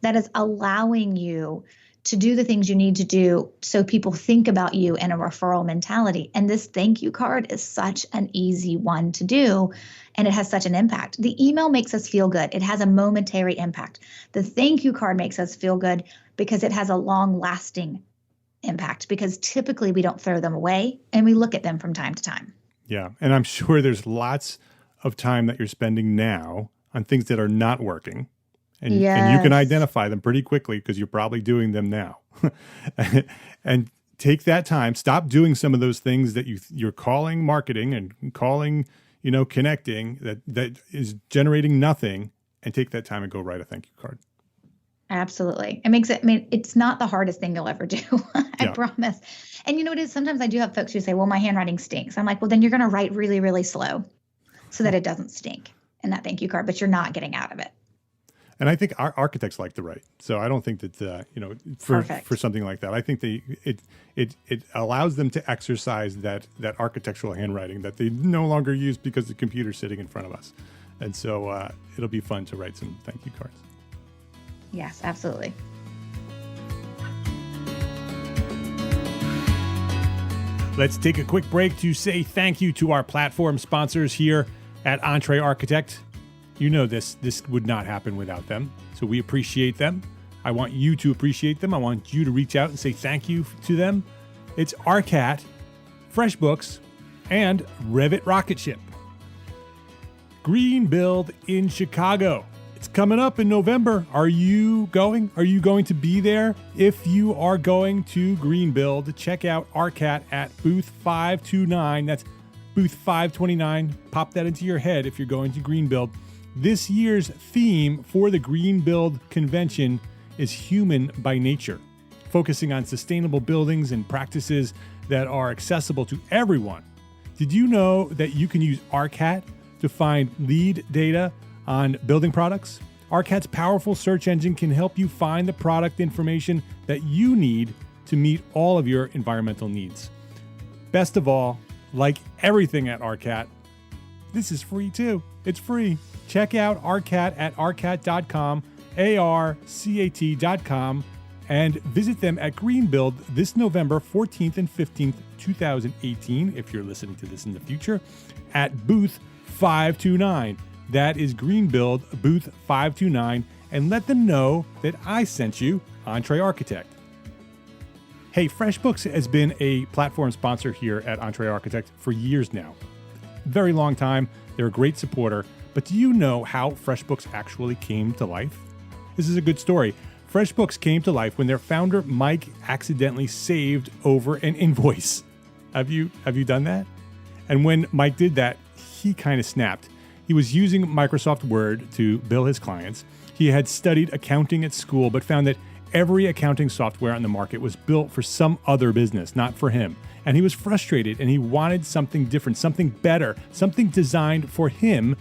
Speaker 3: that is allowing you to do the things you need to do so people think about you in a referral mentality. And this thank you card is such an easy one to do, and it has such an impact. The email makes us feel good. It has a momentary impact. The thank you card makes us feel good because it has a long-lasting impact, because typically we don't throw them away and we look at them from time to time.
Speaker 1: Yeah, and I'm sure there's lots of time that you're spending now on things that are not working. And you can identify them pretty quickly because you're probably doing them now. And take that time. Stop doing some of those things that you're calling marketing and calling, connecting that is generating nothing, and take that time and go write a thank you card.
Speaker 3: Absolutely. It's not the hardest thing you'll ever do. I promise. And it is, sometimes I do have folks who say, well, my handwriting stinks. I'm like, well, then you're going to write really, really slow so that it doesn't stink in that thank you card, but you're not getting out of it.
Speaker 1: And I think our architects like to write, so I don't think that for something like that, I think it allows them to exercise that architectural handwriting that they no longer use because the computer's sitting in front of us, and so it'll be fun to write some thank you cards.
Speaker 3: Yes, absolutely.
Speaker 1: Let's take a quick break to say thank you to our platform sponsors here at EntreArchitect. You know this would not happen without them, so we appreciate them. I want you to appreciate them. I want you to reach out and say thank you to them. It's ARCAT, Freshbooks, and Revit Rocketship. Green Build in Chicago. It's coming up in November. Are you going? Are you going to be there? If you are going to Green Build, check out ARCAT at booth 529. That's booth 529. Pop that into your head if you're going to Green Build. This year's theme for the Green Build convention is human by nature, focusing on sustainable buildings and practices that are accessible to everyone. Did you know that you can use ARCAT to find lead data on building products? ARCAT's powerful search engine can help you find the product information that you need to meet all of your environmental needs. Best of all, like everything at ARCAT, this is free too. It's free. Check out ARCAT at arcat.com, ARCAT.com, and visit them at Greenbuild this November 14th and 15th, 2018, if you're listening to this in the future, at booth 529. That is Greenbuild, booth 529, and let them know that I sent you, EntreArchitect. Hey, Freshbooks has been a platform sponsor here at EntreArchitect for years now. Very long time. They're a great supporter. But do you know how Freshbooks actually came to life? This is a good story. Freshbooks came to life when their founder, Mike, accidentally saved over an invoice. Have you done that? And when Mike did that, he kind of snapped. He was using Microsoft Word to bill his clients. He had studied accounting at school, but found that every accounting software on the market was built for some other business, not for him. And he was frustrated, and he wanted something different, something better, something designed for him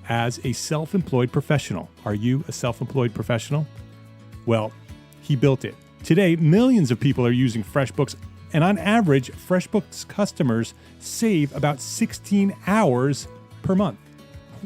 Speaker 1: as a self-employed professional. Are you a self-employed professional? Well, he built it. Today, millions of people are using FreshBooks, and on average, FreshBooks customers save about 16 hours per month.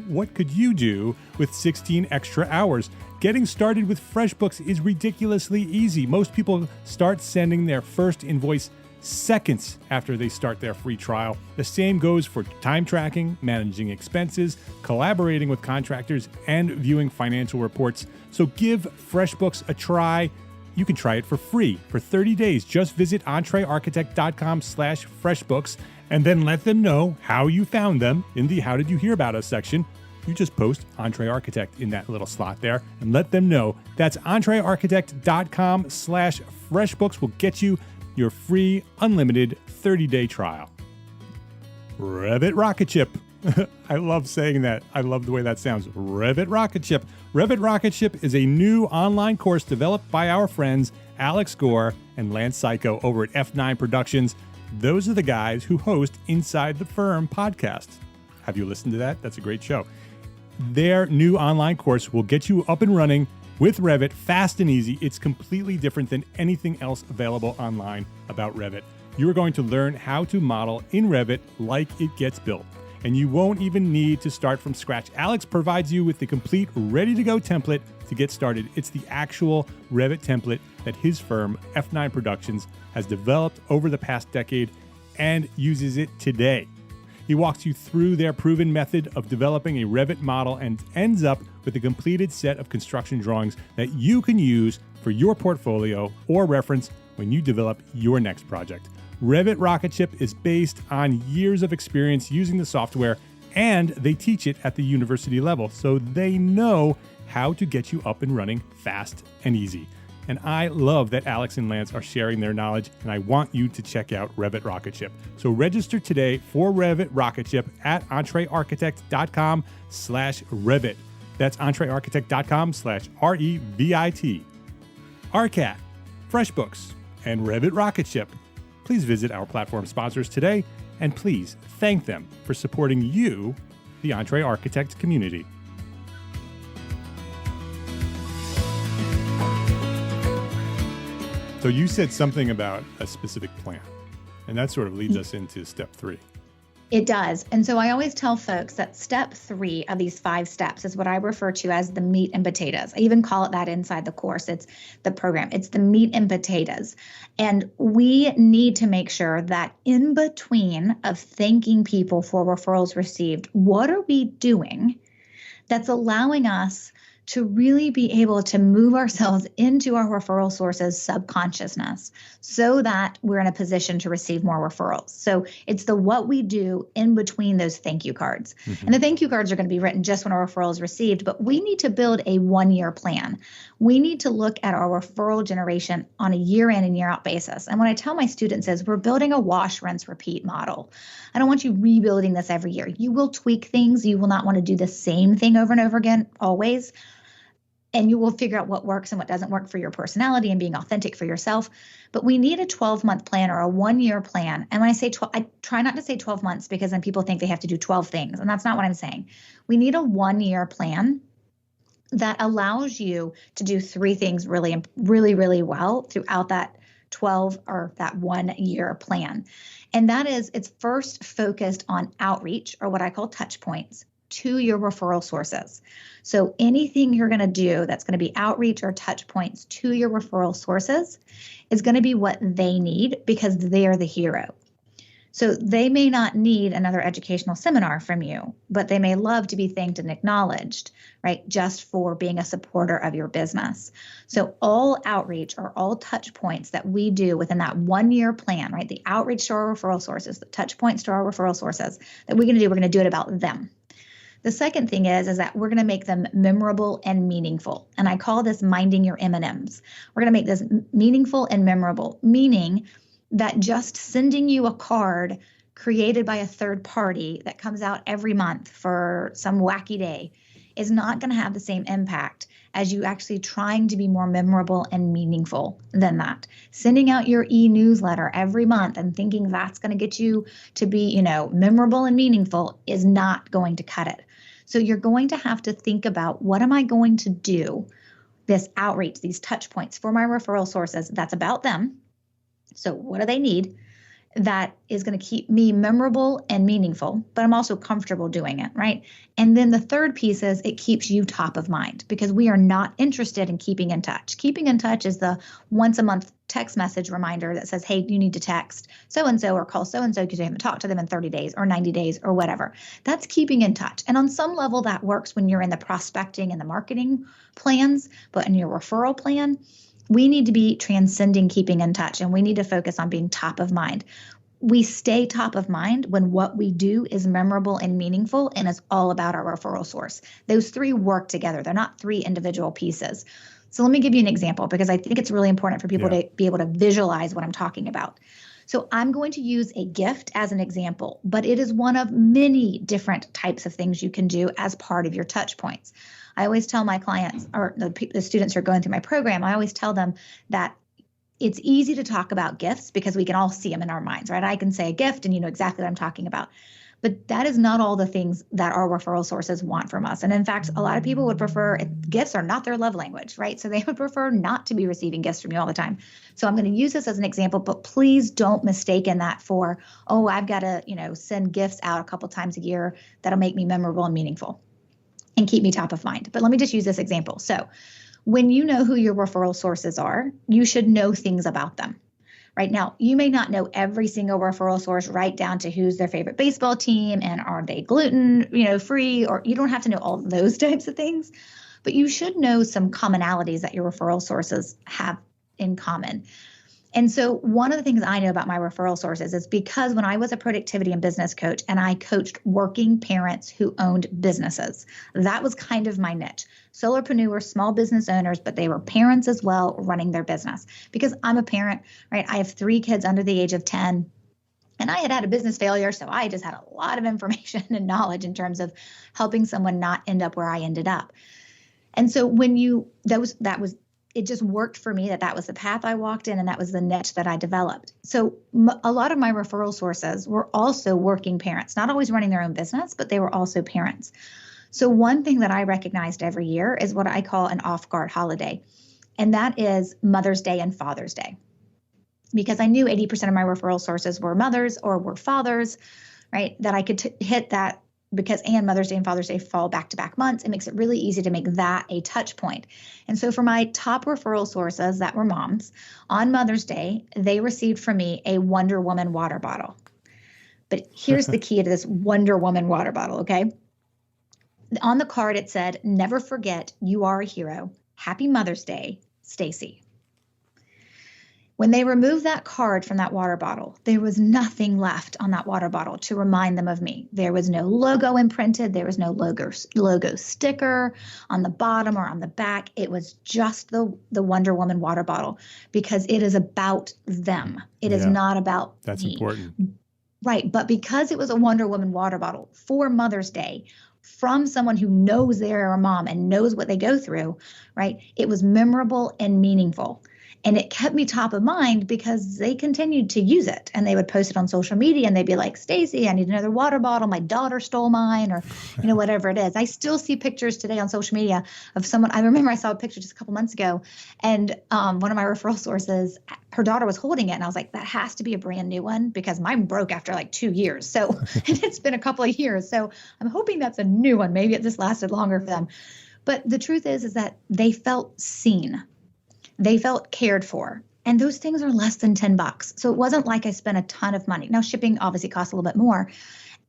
Speaker 1: What could you do with 16 extra hours? Getting started with FreshBooks is ridiculously easy. Most people start sending their first invoice seconds after they start their free trial. The same goes for time tracking, managing expenses, collaborating with contractors, and viewing financial reports. So give FreshBooks a try. You can try it for free for 30 days. Just visit EntreArchitect.com/FreshBooks and then let them know how you found them in the How Did You Hear About Us section. You just post EntreArchitect in that little slot there and let them know. That's EntreArchitect.com/FreshBooks will get you your free, unlimited 30-day trial. Revit Rocketship. I love saying that. I love the way that sounds. Revit Rocketship. Revit Rocketship is a new online course developed by our friends Alex Gore and Lance Psycho over at F9 Productions. Those are the guys who host Inside the Firm podcast. Have you listened to that? That's a great show. Their new online course will get you up and running with Revit fast and easy. It's completely different than anything else available online about Revit. You're going to learn how to model in Revit like it gets built. And you won't even need to start from scratch. Alex provides you with the complete ready-to-go template to get started. It's the actual Revit template that his firm, F9 Productions, has developed over the past decade and uses it today. He walks you through their proven method of developing a Revit model and ends up with a completed set of construction drawings that you can use for your portfolio or reference when you develop your next project. Revit Rocketship is based on years of experience using the software, and they teach it at the university level, so they know how to get you up and running fast and easy. And I love that Alex and Lance are sharing their knowledge, and I want you to check out Revit Rocketship. So register today for Revit Rocketship at EntreArchitect.com/Revit. That's EntreArchitect.com/REVIT. ARCAT, Freshbooks, and Revit Rocketship. Please visit our platform sponsors today, and please thank them for supporting you, the EntreArchitect community. So you said something about a specific plan, and that sort of leads us into step 3.
Speaker 3: It does. And so I always tell folks that step 3 of these 5 steps is what I refer to as the meat and potatoes. I even call it that inside the course. It's the program. It's the meat and potatoes. And we need to make sure that in between of thanking people for referrals received, what are we doing that's allowing us to really be able to move ourselves into our referral sources subconsciousness so that we're in a position to receive more referrals. So it's the what we do in between those thank you cards. Mm-hmm. And the thank you cards are going to be written just when a referral is received, but we need to build a 1-year plan. We need to look at our referral generation on a year in and year out basis. And what I tell my students is we're building a wash, rinse, repeat model. I don't want you rebuilding this every year. You will tweak things. You will not want to do the same thing over and over again, always. And you will figure out what works and what doesn't work for your personality and being authentic for yourself. But we need a 12-month plan or a 1-year plan. And when I say 12, I try not to say 12 months because then people think they have to do 12 things. And that's not what I'm saying. We need a 1-year plan that allows you to do 3 things really, really, really well throughout that 12 or that 1-year plan. And that is, it's first focused on outreach, or what I call touch points, to your referral sources. So anything you're going to do that's going to be outreach or touch points to your referral sources is going to be what they need because they're the hero. So they may not need another educational seminar from you, but they may love to be thanked and acknowledged, right? Just for being a supporter of your business. So all outreach or all touch points that we do within that 1-year plan, right? The outreach to our referral sources, the touch points to our referral sources that we're going to do it about them. The second thing is that we're going to make them memorable and meaningful. And I call this minding your M&Ms. We're going to make this meaningful and memorable, meaning that just sending you a card created by a third party that comes out every month for some wacky day is not going to have the same impact as you actually trying to be more memorable and meaningful than that. Sending out your e-newsletter every month and thinking that's going to get you to be, memorable and meaningful is not going to cut it. So you're going to have to think about, what am I going to do, this outreach, these touch points for my referral sources that's about them. So what do they need that is going to keep me memorable and meaningful, but I'm also comfortable doing it, right? And then the third piece is it keeps you top of mind because we are not interested in keeping in touch. Keeping in touch is the once a month text message reminder that says, hey, you need to text so-and-so or call so-and-so because you haven't talked to them in 30 days or 90 days or whatever. That's keeping in touch. And on some level that works when you're in the prospecting and the marketing plans, but in your referral plan, we need to be transcending keeping in touch, and we need to focus on being top of mind. We stay top of mind when what we do is memorable and meaningful and is all about our referral source. Those 3 work together. They're not 3 individual pieces. So let me give you an example because I think it's really important for people to be able to visualize what I'm talking about. So I'm going to use a gift as an example, but it is one of many different types of things you can do as part of your touch points. I always tell my clients or the students who are going through my program, I always tell them that it's easy to talk about gifts because we can all see them in our minds, right? I can say a gift and you know exactly what I'm talking about. But that is not all the things that our referral sources want from us. And in fact, a lot of people would prefer, gifts are not their love language, right? So they would prefer not to be receiving gifts from you all the time. So I'm going to use this as an example, but please don't mistake in that for, oh, I've got to, send gifts out a couple times a year that'll make me memorable and meaningful and keep me top of mind. But let me just use this example. So when you know who your referral sources are, you should know things about them. Right now, you may not know every single referral source right down to who's their favorite baseball team and are they gluten, free, or you don't have to know all those types of things, but you should know some commonalities that your referral sources have in common. And so one of the things I know about my referral sources is because when I was a productivity and business coach and I coached working parents who owned businesses, that was kind of my niche. Solopreneurs, small business owners, but they were parents as well running their business. Because I'm a parent, right? I have 3 kids under the age of 10. And I had a business failure, so I just had a lot of information and knowledge in terms of helping someone not end up where I ended up. And so when it just worked for me that was the path I walked in and that was the niche that I developed. So a lot of my referral sources were also working parents, not always running their own business, but they were also parents. So one thing that I recognized every year is what I call an off-guard holiday, and that is Mother's Day and Father's Day. Because I knew 80% of my referral sources were mothers or were fathers right? That I could hit that because Mother's Day and Father's Day fall back-to-back months. It makes it really easy to make that a touch point. And so for my top referral sources that were moms, on Mother's Day, they received from me a Wonder Woman water bottle. But here's the key to this Wonder Woman water bottle, okay? On the card, it said, "Never forget, you are a hero. Happy Mother's Day, Stacey." When they removed that card from that water bottle, there was nothing left on that water bottle to remind them of me. There was no logo imprinted. There was no logo sticker on the bottom or on the back. It was just the Wonder Woman water bottle, because it is about them. It is not about
Speaker 1: That's
Speaker 3: me.
Speaker 1: important.
Speaker 3: Right. But because it was a Wonder Woman water bottle for Mother's Day from someone who knows they're a mom and knows what they go through, right, it was memorable and meaningful. And it kept me top of mind because they continued to use it, and they would post it on social media and they'd be like, "Stacey, I need another water bottle. My daughter stole mine," or, whatever it is. I still see pictures today on social media of someone. I remember I saw a picture just a couple months ago, and one of my referral sources, her daughter was holding it. And I was like, that has to be a brand new one, because mine broke after like 2 years. So and it's been a couple of years. So I'm hoping that's a new one. Maybe it just lasted longer for them. But the truth is that they felt seen. They felt cared for. And those things are less than $10. So it wasn't like I spent a ton of money. Now, shipping obviously costs a little bit more.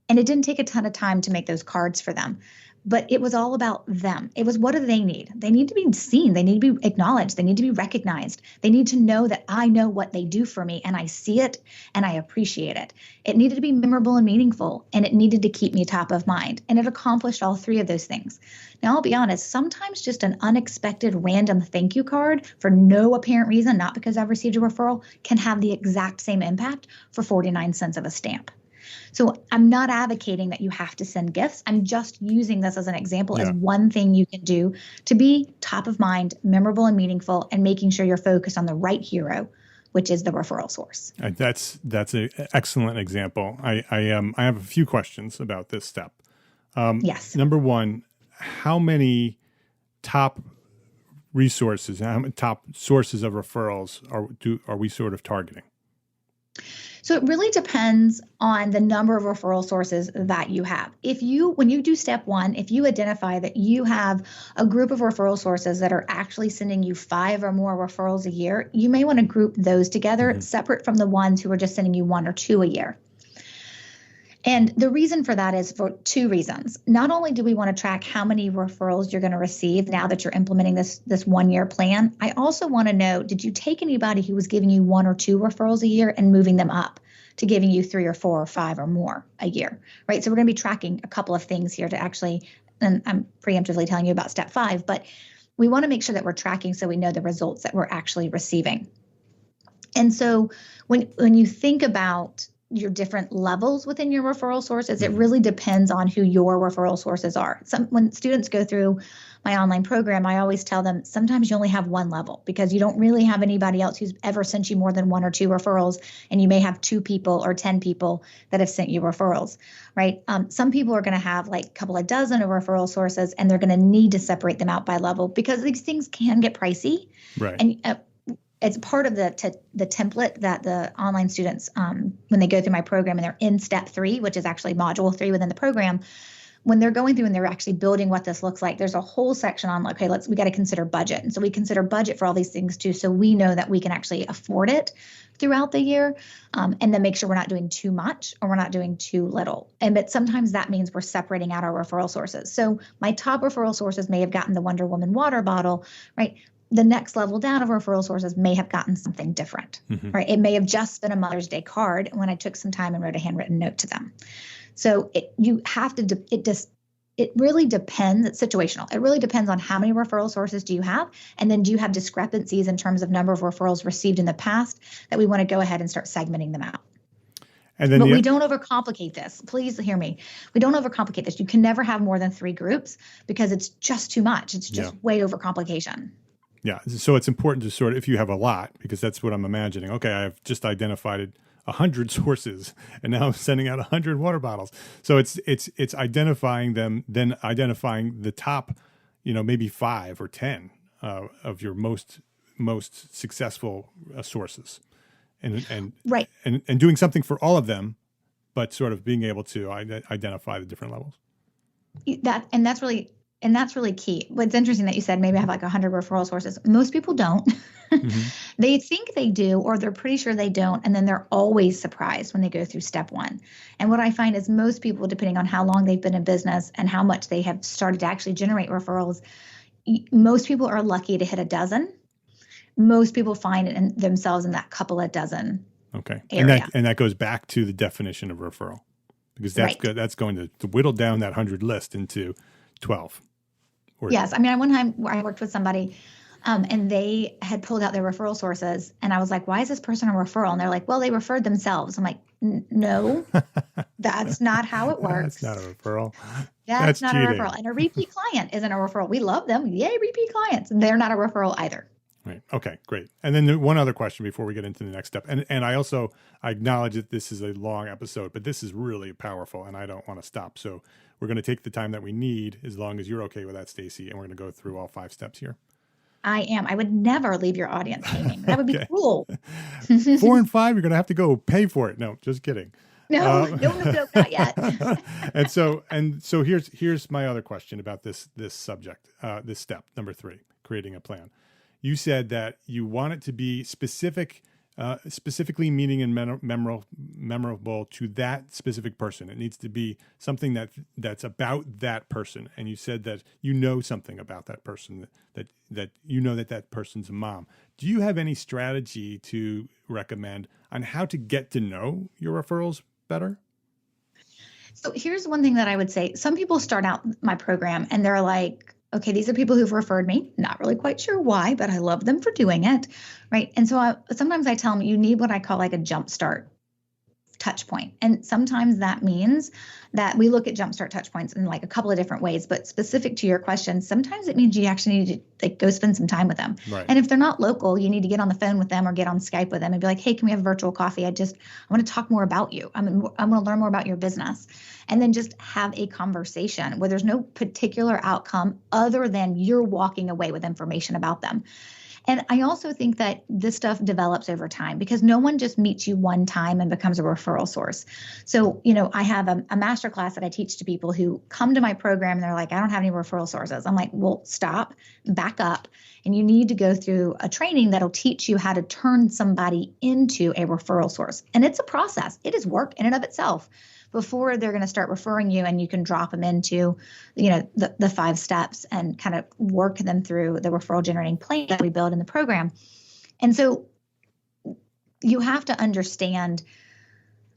Speaker 3: And it didn't take a ton of time to make those cards for them. But it was all about them. It was, what do they need? They need to be seen. They need to be acknowledged. They need to be recognized. They need to know that I know what they do for me, and I see it and I appreciate it. It needed to be memorable and meaningful, and it needed to keep me top of mind. And it accomplished all three of those things. Now, I'll be honest, sometimes just an unexpected random thank you card for no apparent reason, not because I've received a referral, can have the exact same impact for 49 cents of a stamp. So I'm not advocating that you have to send gifts. I'm just using this as an example, as one thing you can do to be top of mind, memorable and meaningful, and making sure you're focused on the right hero, which is the referral source.
Speaker 1: That's an excellent example. I have a few questions about this step.
Speaker 3: Yes.
Speaker 1: Number one, how many top resources, how many top sources of referrals are we sort of targeting?
Speaker 3: So it really depends on the number of referral sources that you have. When you do step one, if you identify that you have a group of referral sources that are actually sending you 5 or more referrals a year, you may want to group those together, separate from the ones who are just sending you 1 or 2 a year. And the reason for that is for 2 reasons. Not only do we want to track how many referrals you're going to receive now that you're implementing this 1-year plan, I also want to know, did you take anybody who was giving you 1 or 2 referrals a year and moving them up to giving you 3 or 4 or 5 or more a year, right? So we're going to be tracking a couple of things here to actually, and I'm preemptively telling you about step 5, but we want to make sure that we're tracking so we know the results that we're actually receiving. And so when you think about your different levels within your referral sources, it really depends on who your referral sources are. When students go through my online program, I always tell them sometimes you only have 1 level because you don't really have anybody else who's ever sent you more than 1 or 2 referrals, and you may have 2 people or 10 people that have sent you referrals, right? Some people are going to have like a couple of dozen of referral sources, and they're going to need to separate them out by level because these things can get pricey.
Speaker 1: Right.
Speaker 3: And it's part of the template that the online students, when they go through my program and they're in step 3, which is actually module 3 within the program, when they're going through and they're actually building what this looks like, there's a whole section on, okay, we got to consider budget. And so we consider budget for all these things too. So we know that we can actually afford it throughout the year, and then make sure we're not doing too much or we're not doing too little. But sometimes that means we're separating out our referral sources. So my top referral sources may have gotten the Wonder Woman water bottle, right? The next level down of referral sources may have gotten something different, right? It may have just been a Mother's Day card when I took some time and wrote a handwritten note to them. So it really depends. It's situational. It really depends on how many referral sources do you have, and then do you have discrepancies in terms of number of referrals received in the past that we want to go ahead and start segmenting them out. And then but we don't overcomplicate this. Please hear me. We don't overcomplicate this. You can never have more than 3 groups because it's just too much. It's just way overcomplication.
Speaker 1: Yeah. So it's important to sort of, if you have a lot, because that's what I'm imagining. Okay, I've just identified 100 sources, and now I'm sending out 100 water bottles. So it's identifying them, then identifying the top, maybe 5 or 10 of your most successful sources, and
Speaker 3: right,
Speaker 1: and doing something for all of them but sort of being able to identify the different levels.
Speaker 3: That's really key. What's interesting that you said maybe I have like 100 referral sources. Most people don't. Mm-hmm. They think they do, or they're pretty sure they don't. And then they're always surprised when they go through step one. And what I find is most people, depending on how long they've been in business and how much they have started to actually generate referrals, most people are lucky to hit a dozen. Most people find it themselves in that couple of dozen.
Speaker 1: Okay.
Speaker 3: Area.
Speaker 1: And that goes back to the definition of referral, because that's good. That's going to whittle down that 100 list into 12.
Speaker 3: Yes. I mean, one time I worked with somebody and they had pulled out their referral sources. And I was like, why is this person a referral? And they're like, well, they referred themselves. I'm like, no, that's not how it works.
Speaker 1: That's not a referral.
Speaker 3: That's not cheating. A referral. And a repeat client isn't a referral. We love them. Yay, repeat clients. And they're not a referral either.
Speaker 1: Right. Okay, great. And then one other question before we get into the next step. And I acknowledge that this is a long episode, but this is really powerful and I don't want to stop. So we're going to take the time that we need, as long as you're okay with that, Stacey, and we're going to go through all 5 steps here.
Speaker 3: I am. I would never leave your audience hanging. That would be cruel.
Speaker 1: 4 and 5, you're going to have to go pay for it. No, just kidding.
Speaker 3: No, not yet.
Speaker 1: and so here's my other question about this subject, this step, number 3, creating a plan. You said that you want it to be specific, specifically meaning and memorable to that specific person. It needs to be something that's about that person. And you said that you know something about that person, that you know that person's a mom. Do you have any strategy to recommend on how to get to know your referrals better?
Speaker 3: So here's one thing that I would say. Some people start out my program and they're like, okay, these are people who've referred me. Not really quite sure why, but I love them for doing it, right? And so sometimes I tell them you need what I call like a jumpstart touch point. And sometimes that means that we look at jumpstart touch points in like a couple of different ways, but specific to your question, sometimes it means you actually need to like go spend some time with them.
Speaker 1: Right.
Speaker 3: And if they're not local, you need to get on the phone with them or get on Skype with them and be like, hey, can we have a virtual coffee? I want to talk more about you. I want to learn more about your business. And then just have a conversation where there's no particular outcome other than you're walking away with information about them. And I also think that this stuff develops over time because no one just meets you one time and becomes a referral source. So, I have a master class that I teach to people who come to my program and they're like, I don't have any referral sources. I'm like, well, stop, back up. And you need to go through a training that'll teach you how to turn somebody into a referral source. And it's a process. It is work in and of itself before they're going to start referring you, and you can drop them into, the 5 steps and kind of work them through the referral generating plan that we build in the program. And so you have to understand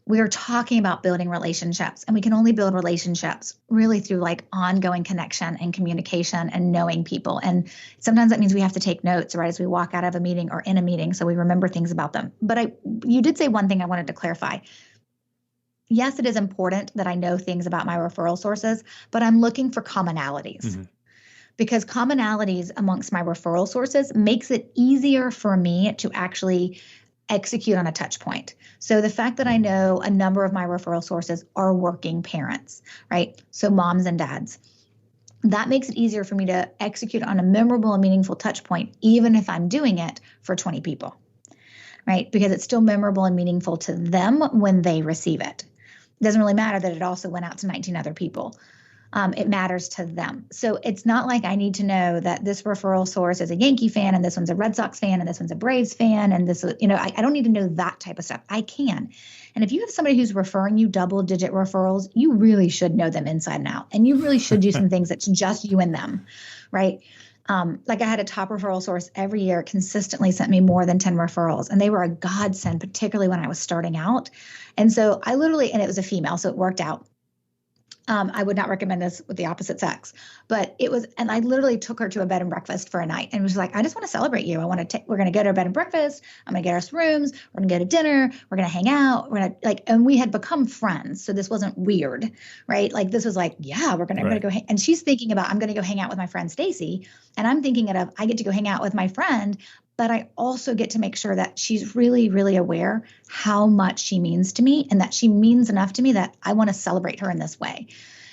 Speaker 3: we are talking about building relationships, and we can only build relationships really through like ongoing connection and communication and knowing people. And sometimes that means we have to take notes right as we walk out of a meeting or in a meeting so we remember things about them. But you did say one thing I wanted to clarify. Yes, it is important that I know things about my referral sources, but I'm looking for commonalities. Mm-hmm. Because commonalities amongst my referral sources makes it easier for me to actually execute on a touch point. So the fact that I know a number of my referral sources are working parents, right? So moms and dads, that makes it easier for me to execute on a memorable and meaningful touch point, even if I'm doing it for 20 people, right? Because it's still memorable and meaningful to them when they receive it. It doesn't really matter that it also went out to 19 other people. It matters to them. So it's not like I need to know that this referral source is a Yankee fan and this one's a Red Sox fan and this one's a Braves fan and this, I don't need to know that type of stuff. I can. And if you have somebody who's referring you double-digit referrals, you really should know them inside and out. And you really should do some things that's just you and them, right? Like I had a top referral source every year consistently sent me more than 10 referrals. And they were a godsend, particularly when I was starting out. And so and it was a female, so it worked out. I would not recommend this with the opposite sex, but and I literally took her to a bed and breakfast for a night and was like, I just want to celebrate you. We're going to go to a bed and breakfast. I'm going to get us rooms. We're going to go to dinner. We're going to hang out. And we had become friends. So this wasn't weird, right? Like this was like, yeah, I'm going to go and she's thinking about, I'm going to go hang out with my friend Stacey. And I'm thinking I get to go hang out with my friend, but I also get to make sure that she's really, really aware how much she means to me and that she means enough to me that I want to celebrate her in this way.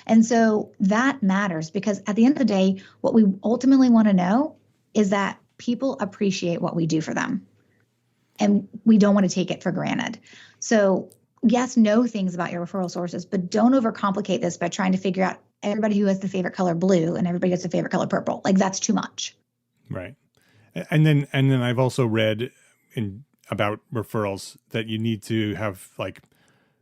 Speaker 3: And so that matters because at the end of the day, what we ultimately want to know is that people appreciate what we do for them and we don't want to take it for granted. So yes, know things about your referral sources, but don't overcomplicate this by trying to figure out everybody who has the favorite color blue and everybody has the favorite color purple. Like that's too much.
Speaker 1: Right. And then I've also read about referrals that you need to have like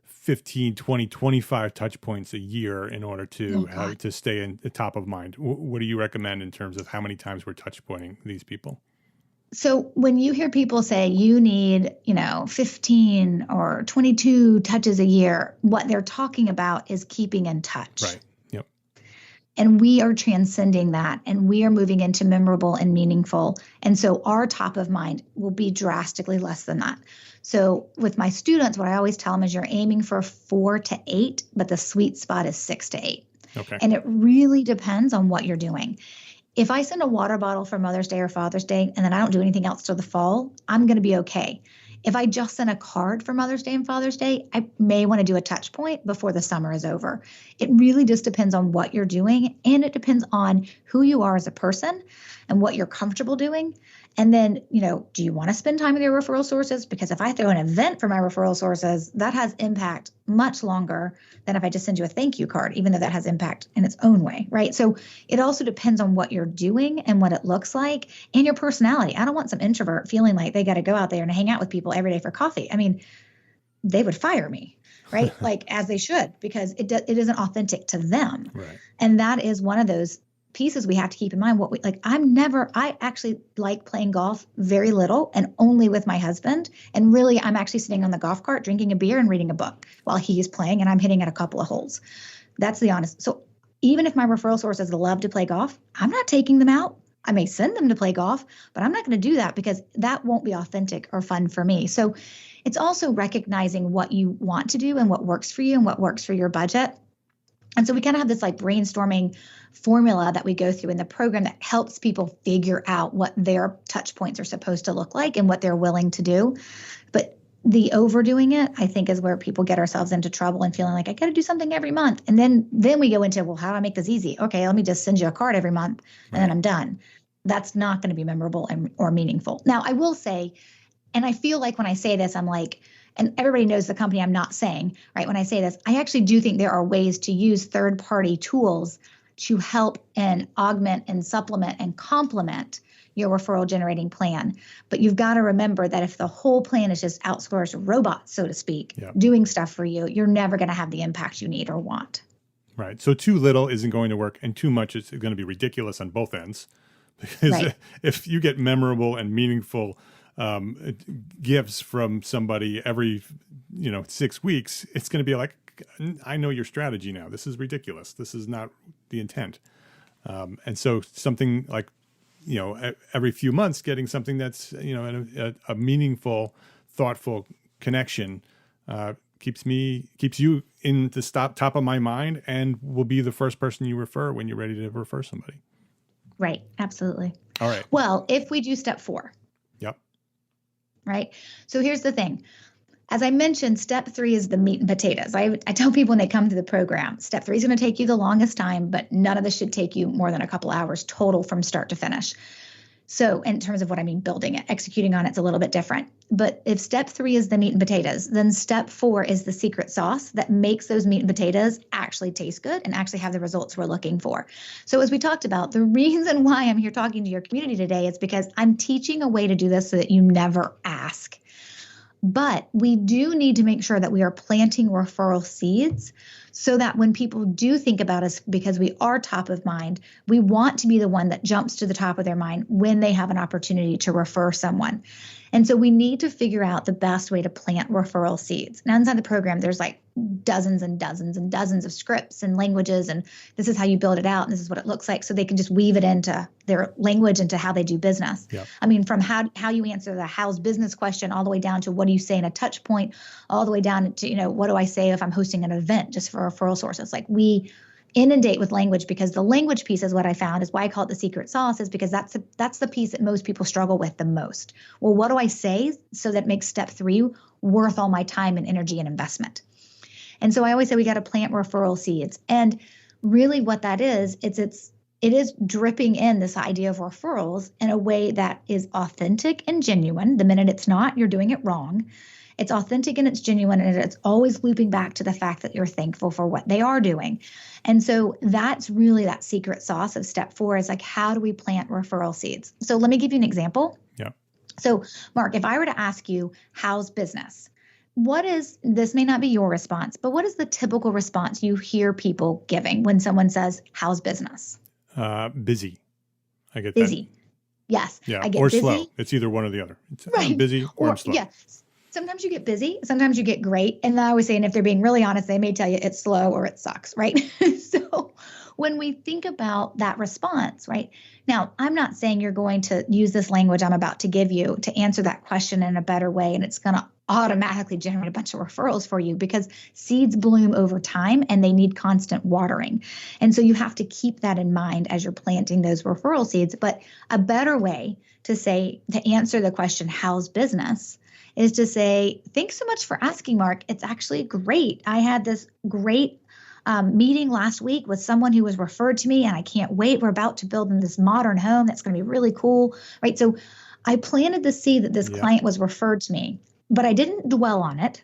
Speaker 1: 15, 20, 25 touch points a year in order to have to stay in the top of mind. What do you recommend in terms of how many times we're touch pointing these people?
Speaker 3: So when you hear people say you need, 15 or 22 touches a year, what they're talking about is keeping in touch.
Speaker 1: Right. Yep.
Speaker 3: And we are transcending that, and we are moving into memorable and meaningful. And so our top of mind will be drastically less than that. So with my students, what I always tell them is you're aiming for 4 to 8, but the sweet spot is 6 to 8.
Speaker 1: Okay.
Speaker 3: And it really depends on what you're doing. If I send a water bottle for Mother's Day or Father's Day, and then I don't do anything else till the fall, I'm going to be okay. If I just send a card for Mother's Day and Father's Day, I may want to do a touch point before the summer is over. It really just depends on what you're doing, and it depends on who you are as a person and what you're comfortable doing. And then, do you want to spend time with your referral sources? Because if I throw an event for my referral sources, that has impact much longer than if I just send you a thank you card, even though that has impact in its own way, right? So it also depends on what you're doing and what it looks like and your personality. I don't want some introvert feeling like they got to go out there and hang out with people every day for coffee. I mean, they would fire me, right? Like as they should, because it isn't authentic to them.
Speaker 1: Right.
Speaker 3: And that is one of those pieces we have to keep in mind. I actually like playing golf very little and only with my husband. And really, I'm actually sitting on the golf cart, drinking a beer and reading a book while he is playing, and I'm hitting at a couple of holes. That's the honest. So even if my referral sources love to play golf, I'm not taking them out. I may send them to play golf, but I'm not going to do that because that won't be authentic or fun for me. So it's also recognizing what you want to do and what works for you and what works for your budget. And so we kind of have this like brainstorming formula that we go through in the program that helps people figure out what their touch points are supposed to look like and what they're willing to do. But the overdoing it, I think, is where people get ourselves into trouble and feeling like I got to do something every month. And then we go into, well, how do I make this easy? Okay, let me just send you a card every month and then I'm done. That's not going to be memorable or meaningful. Now, I will say, and I feel like when I say this, I'm like, and everybody knows the company I'm not saying, right? When I say this, I actually do think there are ways to use third-party tools to help and augment and supplement and complement your referral generating plan. But you've got to remember that if the whole plan is just outsourced robots, so to speak, doing stuff for you, you're never going to have the impact you need or want.
Speaker 1: Right. So too little isn't going to work, and too much is going to be ridiculous on both ends. Because if you get memorable and meaningful gifts from somebody every 6 weeks, it's going to be like, I know your strategy now. This is ridiculous. This is not the intent. And so something like, every few months, getting something that's, a meaningful, thoughtful connection keeps you in the top of my mind and will be the first person you refer when you're ready to refer somebody.
Speaker 3: Right. Absolutely.
Speaker 1: All right.
Speaker 3: Well, if we do step 4.
Speaker 1: Yep.
Speaker 3: Right. So here's the thing. As I mentioned, step 3 is the meat and potatoes. I tell people when they come to the program, step 3 is going to take you the longest time, but none of this should take you more than a couple hours total from start to finish. So in terms of what I mean, building it, executing on it's a little bit different. But if step 3 is the meat and potatoes, then step 4 is the secret sauce that makes those meat and potatoes actually taste good and actually have the results we're looking for. So as we talked about, the reason why I'm here talking to your community today is because I'm teaching a way to do this so that you never ask. But we do need to make sure that we are planting referral seeds so that when people do think about us, because we are top of mind, we want to be the one that jumps to the top of their mind when they have an opportunity to refer someone. And so we need to figure out the best way to plant referral seeds. Now, inside the program, there's like dozens and dozens and dozens of scripts and languages, and this is how you build it out, and this is what it looks like, so they can just weave it into their language, into how they do business. Yep. I mean, from how you answer the how's business question all the way down to what do you say in a touch point, all the way down to, what do I say if I'm hosting an event just for referral sources. Like we inundate with language, because the language piece is what I found is why I call it the secret sauce, is because that's the piece that most people struggle with the most. Well, what do I say so that makes step 3 worth all my time and energy and investment? And so I always say we got to plant referral seeds. And really what that is, it is dripping in this idea of referrals in a way that is authentic and genuine. The minute it's not, you're doing it wrong. It's authentic and it's genuine, and it's always looping back to the fact that you're thankful for what they are doing. And so that's really that secret sauce of step 4 is like, how do we plant referral seeds? So let me give you an example.
Speaker 1: Yeah.
Speaker 3: So Mark, if I were to ask you, how's business? This may not be your response, but what is the typical response you hear people giving when someone says, how's business?
Speaker 1: Busy. I get
Speaker 3: busy.
Speaker 1: That.
Speaker 3: Yes.
Speaker 1: Yeah.
Speaker 3: I get
Speaker 1: or
Speaker 3: busy.
Speaker 1: slow. It's either one or the other.
Speaker 3: Right.
Speaker 1: I'm busy or I'm slow.
Speaker 3: Yeah. Sometimes you get busy. Sometimes you get great. And I always say, and if they're being really honest, they may tell you it's slow or it sucks. Right. So when we think about that response, right now, I'm not saying you're going to use this language I'm about to give you to answer that question in a better way. And it's going to automatically generate a bunch of referrals for you, because seeds bloom over time and they need constant watering. And so you have to keep that in mind as you're planting those referral seeds. But a better way to answer the question, how's business, is to say, thanks so much for asking, Mark. It's actually great. I had this great meeting last week with someone who was referred to me, and I can't wait. We're about to build in this modern home that's going to be really cool, right? So I planted the seed that this client was referred to me, but I didn't dwell on it.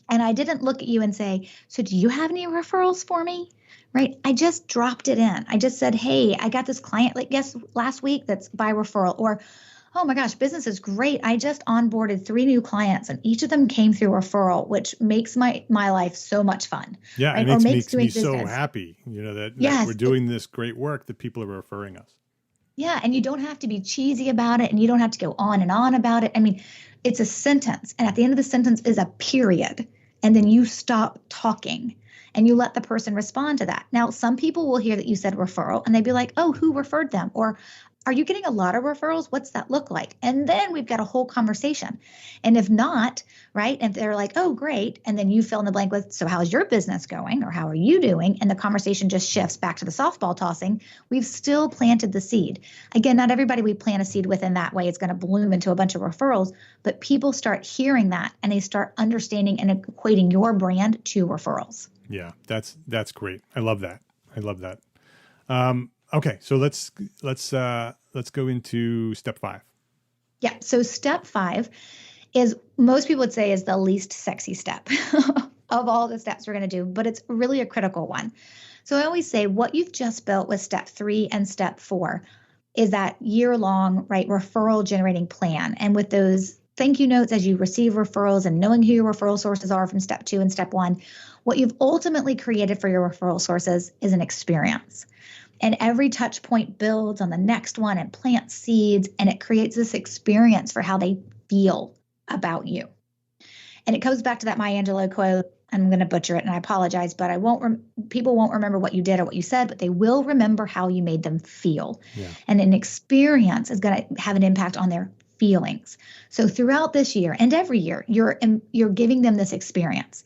Speaker 3: And I didn't look at you and say, so do you have any referrals for me? Right? I just dropped it in. I just said, hey, I got this client last week that's by referral, or, oh my gosh, business is great. I just onboarded 3 new clients and each of them came through referral, which makes my life so much fun.
Speaker 1: Yeah.
Speaker 3: Right?
Speaker 1: And
Speaker 3: it
Speaker 1: makes me so happy, that we're doing this great work that people are referring us.
Speaker 3: Yeah. And you don't have to be cheesy about it, and you don't have to go on and on about it. I mean, it's a sentence, and at the end of the sentence is a period. And then you stop talking and you let the person respond to that. Now, some people will hear that you said referral and they'd be like, oh, who referred them? Or are you getting a lot of referrals? What's that look like? And then we've got a whole conversation. And if not, right, and they're like, oh, great. And then you fill in the blank with, so how's your business going? Or how are you doing? And the conversation just shifts back to the softball tossing. We've still planted the seed. Again, not everybody we plant a seed with in that way is going to bloom into a bunch of referrals, but people start hearing that and they start understanding and equating your brand to referrals.
Speaker 1: Yeah, that's great. I love that. Okay, so let's go into step 5.
Speaker 3: Yeah. So step 5 is, most people would say, is the least sexy step of all the steps we're going to do, but it's really a critical one. So I always say what you've just built with step 3 and step 4 is that year-long, right, referral generating plan. And with those thank you notes as you receive referrals and knowing who your referral sources are from step 2 and step 1, what you've ultimately created for your referral sources is an experience. And every touch point builds on the next one and plants seeds, and it creates this experience for how they feel about you. And it comes back to that Maya Angelou quote. I'm going to butcher it and I apologize, but people won't remember what you did or what you said, but they will remember how you made them feel. Yeah. And an experience is going to have an impact on their feelings. So throughout this year and every year, you're giving them this experience.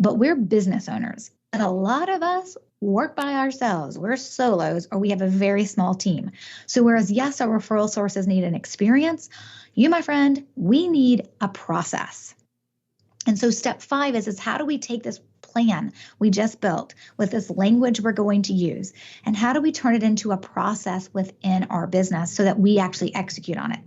Speaker 3: But we're business owners, and a lot of us work by ourselves. We're solos, or we have a very small team. So whereas, yes, our referral sources need an experience, you, my friend, we need a process. And so step 5 is how do we take this plan we just built with this language we're going to use, and how do we turn it into a process within our business so that we actually execute on it?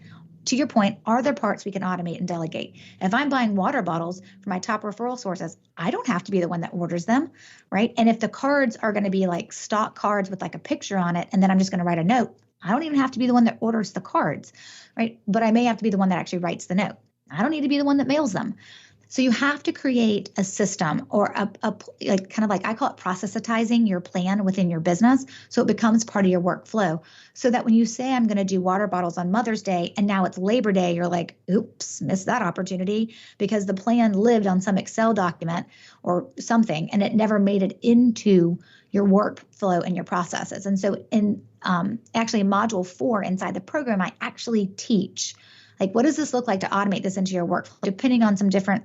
Speaker 3: To your point, are there parts we can automate and delegate? If I'm buying water bottles for my top referral sources, I don't have to be the one that orders them, right? And if the cards are going to be like stock cards with like a picture on it, and then I'm just going to write a note, I don't even have to be the one that orders the cards, right? But I may have to be the one that actually writes the note. I don't need to be the one that mails them. So you have to create a system, or a kind of like, I call it processitizing your plan within your business, so it becomes part of your workflow. So that when you say, I'm going to do water bottles on Mother's Day, and now it's Labor Day, you're like, oops, missed that opportunity, because the plan lived on some Excel document or something, and it never made it into your workflow and your processes. And so in actually in module 4 inside the program, I actually teach, like, what does this look like to automate this into your workflow, depending on some different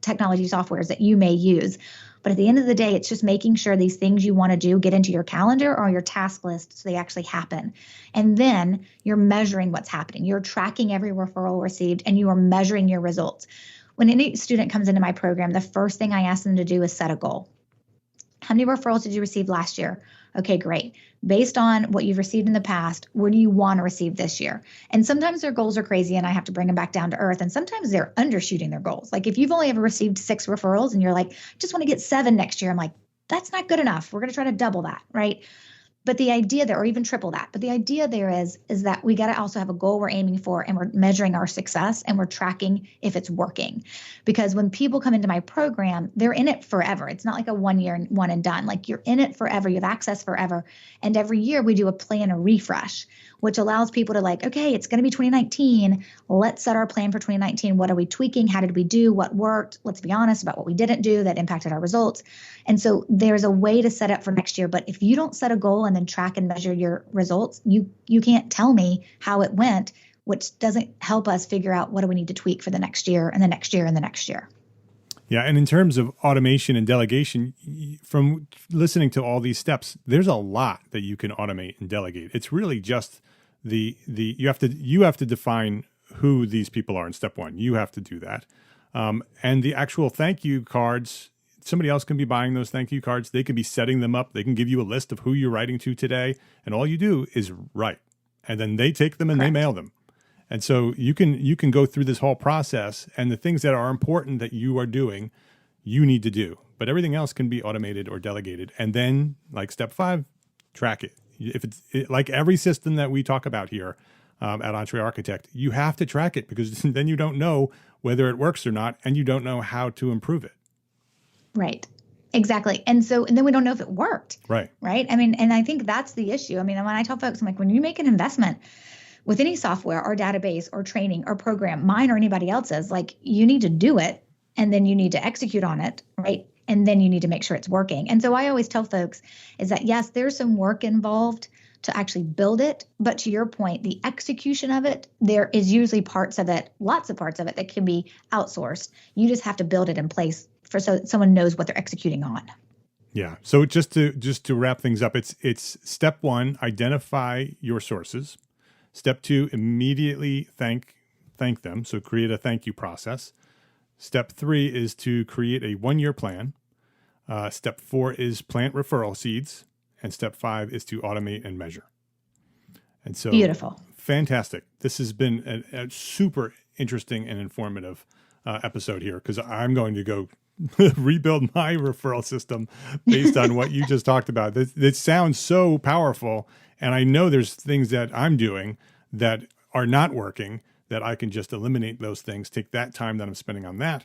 Speaker 3: technology softwares that you may use. But at the end of the day, it's just making sure these things you want to do get into your calendar or your task list so they actually happen. And then you're measuring what's happening. You're tracking every referral received, and you are measuring your results. When any student comes into my program, the first thing I ask them to do is set a goal. How many referrals did you receive last year? Okay, great. Based on what you've received in the past, where do you want to receive this year? And sometimes their goals are crazy and I have to bring them back down to earth. And sometimes they're undershooting their goals. Like if you've only ever received 6 referrals and you're like, just want to get 7 next year. I'm like, that's not good enough. We're going to try to double that, right? But the idea there, or even triple that, but the idea there is that we got to also have a goal we're aiming for, and we're measuring our success and we're tracking if it's working. Because when people come into my program, they're in it forever. It's not like a 1 year, one and done. Like you're in it forever. You have access forever. And every year we do a plan, a refresh, which allows people to like, okay, it's going to be 2019. Let's set our plan for 2019. What are we tweaking? How did we do? What worked? Let's be honest about what we didn't do that impacted our results. And so there's a way to set up for next year. But if you don't set a goal and then track and measure your results, you can't tell me how it went, which doesn't help us figure out what do we need to tweak for the next year and the next year and the next year.
Speaker 1: Yeah. And in terms of automation and delegation, from listening to all these steps, there's a lot that you can automate and delegate. It's really just you have to define who these people are in step 1. You have to do that. And the actual thank you cards, somebody else can be buying those thank you cards. They can be setting them up. They can give you a list of who you're writing to today. And all you do is write. And then they take them and
Speaker 3: Correct.
Speaker 1: they mail them. And so you can go through this whole process, and the things that are important that you are doing, you need to do. But everything else can be automated or delegated. And then, like step 5, track it. If it's like every system that we talk about here at EntreArchitect, you have to track it, because then you don't know whether it works or not, and you don't know how to improve it.
Speaker 3: Right. Exactly. And then we don't know if it worked.
Speaker 1: Right.
Speaker 3: Right. I mean, and I think that's the issue. I mean, when I tell folks, I'm like, when you make an investment with any software or database or training or program, mine or anybody else's, like you need to do it and then you need to execute on it. Right. And then you need to make sure it's working. And so I always tell folks is that, yes, there's some work involved to actually build it. But to your point, the execution of it, there is usually parts of it, lots of parts of it that can be outsourced. You just have to build it in place so someone knows what they're executing on.
Speaker 1: Yeah. So just to wrap things up, it's step 1, identify your sources. Step 2, immediately thank them. So create a thank you process. Step 3 is to create a 1-year plan. Step 4 is plant referral seeds. And step 5 is to automate and measure. And so
Speaker 3: Beautiful.
Speaker 1: Fantastic. This has been a super interesting and informative episode here, because I'm going to go rebuild my referral system based on what you just talked about. This sounds so powerful. And I know there's things that I'm doing that are not working, that I can just eliminate those things, take that time that I'm spending on that,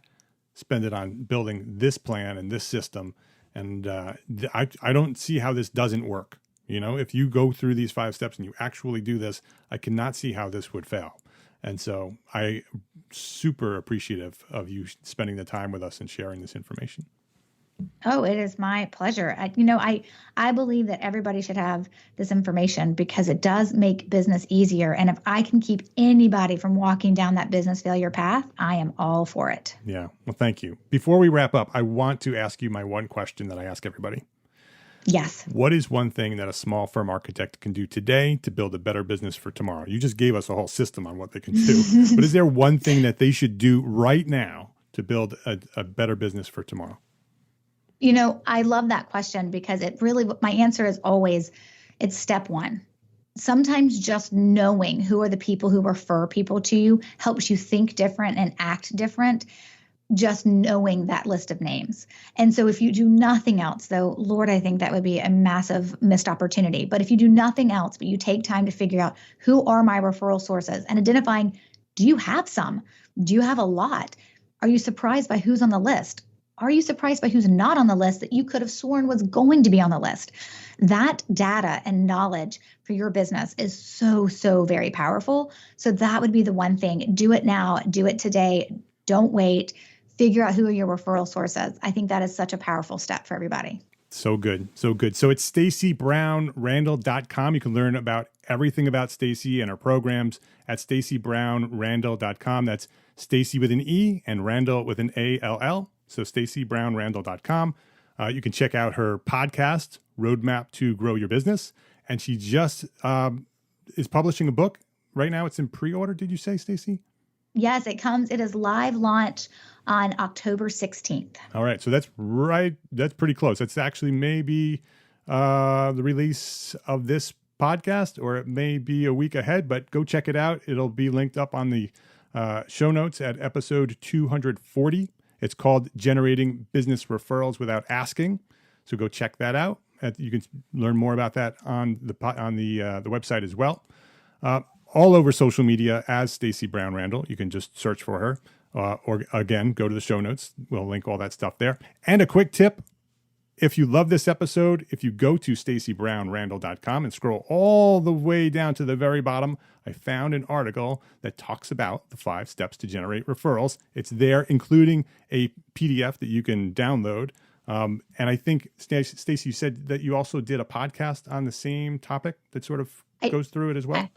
Speaker 1: spend it on building this plan and this system. And I don't see how this doesn't work. You know, if you go through these 5 steps and you actually do this, I cannot see how this would fail. And so I'm super appreciative of you spending the time with us and sharing this information.
Speaker 3: Oh, it is my pleasure. I believe that everybody should have this information because it does make business easier. And if I can keep anybody from walking down that business failure path, I am all for it.
Speaker 1: Yeah. Well, thank you. Before we wrap up, I want to ask you my one question that I ask everybody.
Speaker 3: Yes.
Speaker 1: What is one thing that a small firm architect can do today to build a better business for tomorrow? You just gave us a whole system on what they can do. But is there one thing that they should do right now to build a better business for tomorrow?
Speaker 3: I love that question because my answer is always, it's step 1. Sometimes just knowing who are the people who refer people to you helps you think different and act different. Just knowing that list of names. And so if you do nothing else, though, Lord, I think that would be a massive missed opportunity. But if you do nothing else, but you take time to figure out who are my referral sources and identifying, do you have some? Do you have a lot? Are you surprised by who's on the list? Are you surprised by who's not on the list that you could have sworn was going to be on the list? That data and knowledge for your business is so, so very powerful. So that would be the one thing. Do it now. Do it today. Don't wait. Figure out who are your referral sources. I think that is such a powerful step for everybody.
Speaker 1: So good. So good. So it's StaceyBrownRandall.com. You can learn about everything about Stacey and her programs at StaceyBrownRandall.com. That's Stacey with an E and Randall with an A-L-L. So StaceyBrownRandall.com. You can check out her podcast, Roadmap to Grow Your Business. And she just is publishing a book. Right now it's in pre-order, did you say, Stacey?
Speaker 3: Yes, it is live launch on October 16th.
Speaker 1: All right. So that's pretty close. That's actually maybe the release of this podcast, or it may be a week ahead, but go check it out. It'll be linked up on the show notes at episode 240. It's called Generating Business Referrals Without Asking. So go check that out. You can learn more about that on the website as well. All over social media as Stacey Brown Randall. You can just search for her. Or again, go to the show notes. We'll link all that stuff there. And a quick tip. If you love this episode, if you go to StaceyBrownRandall.com and scroll all the way down to the very bottom, I found an article that talks about the 5 steps to generate referrals. It's there, including a PDF that you can download. And I think, Stacey, you said that you also did a podcast on the same topic that sort of goes through it as well.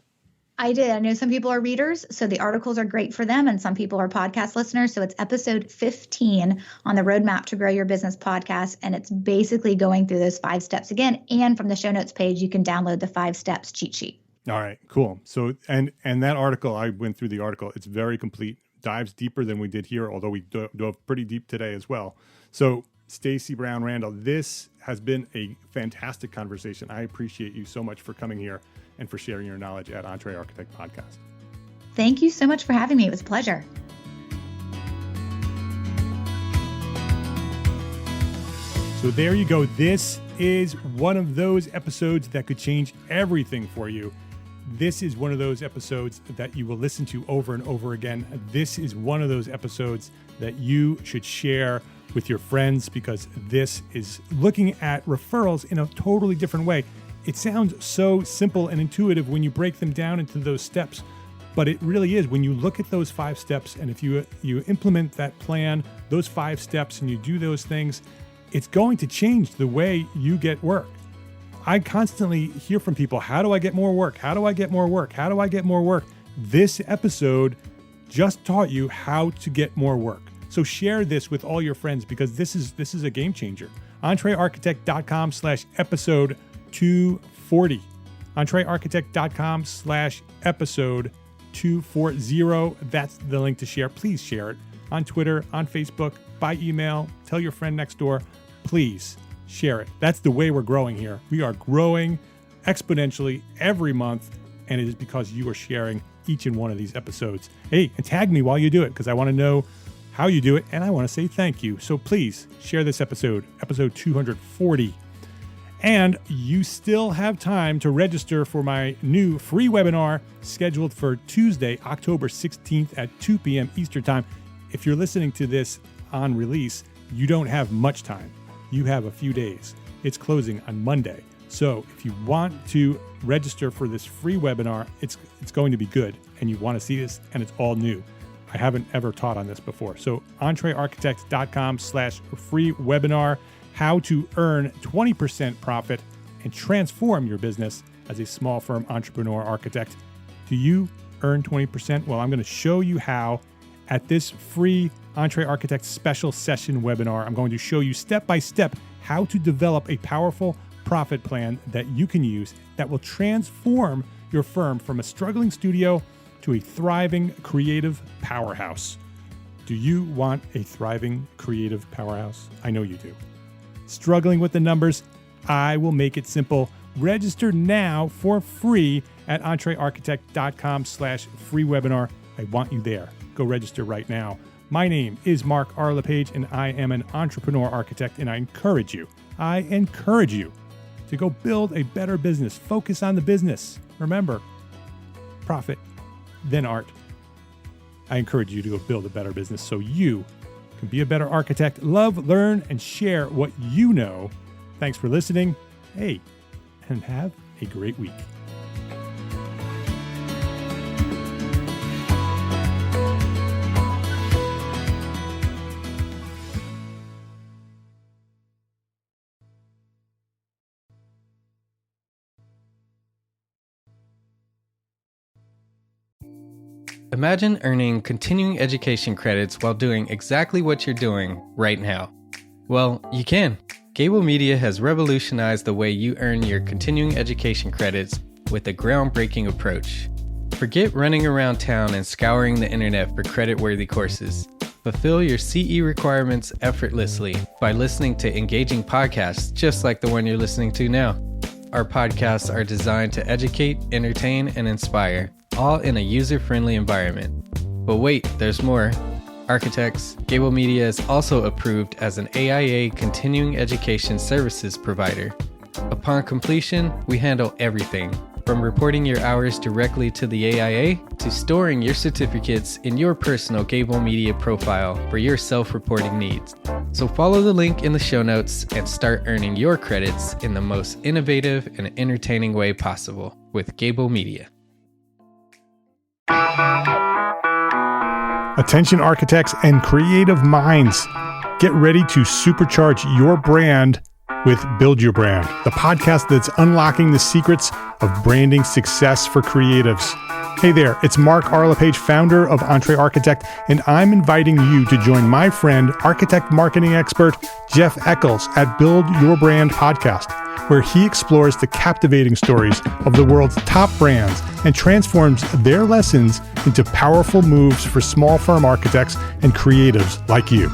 Speaker 3: I did. I know some people are readers, so the articles are great for them, and some people are podcast listeners. So it's episode 15 on the Roadmap to Grow Your Business podcast, and it's basically going through those 5 steps again. And from the show notes page, you can download the 5 steps cheat sheet. All
Speaker 1: right, cool. So, and that article, I went through the article. It's very complete, dives deeper than we did here, although we dove pretty deep today as well. So, Stacey Brown Randall, this has been a fantastic conversation. I appreciate you so much for coming here and for sharing your knowledge at EntreArchitect Podcast.
Speaker 3: Thank you so much for having me. It was a pleasure.
Speaker 1: So there you go. This is one of those episodes that could change everything for you. This is one of those episodes that you will listen to over and over again. This is one of those episodes that you should share with your friends, because this is looking at referrals in a totally different way. It sounds so simple and intuitive when you break them down into those steps, but it really is. When you look at those 5 steps, and if you implement that plan, those 5 steps, and you do those things, it's going to change the way you get work. I constantly hear from people, how do I get more work? How do I get more work? How do I get more work? This episode just taught you how to get more work. So share this with all your friends, because this is a game changer. EntreArchitect.com/episode 240. EntreArchitect.com/episode 240. That's the link to share. Please share it on Twitter, on Facebook, by email. Tell your friend next door. Please share it. That's the way we're growing here. We are growing exponentially every month, and it is because you are sharing each and one of these episodes. Hey, and tag me while you do it, because I want to know how you do it, and I want to say thank you. So please share this episode 240. And you still have time to register for my new free webinar scheduled for Tuesday, October 16th at 2 p.m. Eastern Time. If you're listening to this on release, you don't have much time. You have a few days. It's closing on Monday. So if you want to register for this free webinar, it's going to be good, and you want to see this, and it's all new. I haven't ever taught on this before. So EntreArchitect.com/free webinar, how to earn 20% profit and transform your business as a small firm entrepreneur architect. Do you earn 20%? Well, I'm going to show you how at this free EntreArchitect special session webinar. I'm going to show you step by step how to develop a powerful profit plan that you can use that will transform your firm from a struggling studio to a thriving creative powerhouse. Do you want a thriving creative powerhouse? I know you do. Struggling with the numbers? I will make it simple. Register now for free at EntreArchitect.com/free webinar. I want you there. Go register right now. My name is Mark R. LePage, and I am an entrepreneur architect, and I encourage you to go build a better business. Focus on the business. Remember, profit, then art. I encourage you to go build a better business so you can be a better architect. Love, learn, and share what you know. Thanks for listening. Hey, and have a great week.
Speaker 4: Imagine earning continuing education credits while doing exactly what you're doing right now. Well, you can. Gable Media has revolutionized the way you earn your continuing education credits with a groundbreaking approach. Forget running around town and scouring the internet for credit-worthy courses. Fulfill your CE requirements effortlessly by listening to engaging podcasts just like the one you're listening to now. Our podcasts are designed to educate, entertain, and inspire, all in a user-friendly environment. But wait, there's more. Architects, Gable Media is also approved as an AIA continuing education services provider. Upon completion, we handle everything, from reporting your hours directly to the AIA to storing your certificates in your personal Gable Media profile for your self-reporting needs. So follow the link in the show notes and start earning your credits in the most innovative and entertaining way possible with Gable Media.
Speaker 1: Attention architects and creative minds, get ready to supercharge your brand with Build Your Brand, the podcast that's unlocking the secrets of branding success for creatives. Hey there, it's Mark Arlepage, founder of EntreArchitect, and I'm inviting you to join my friend, architect marketing expert Jeff Eccles at Build Your Brand podcast, where he explores the captivating stories of the world's top brands and transforms their lessons into powerful moves for small firm architects and creatives like you.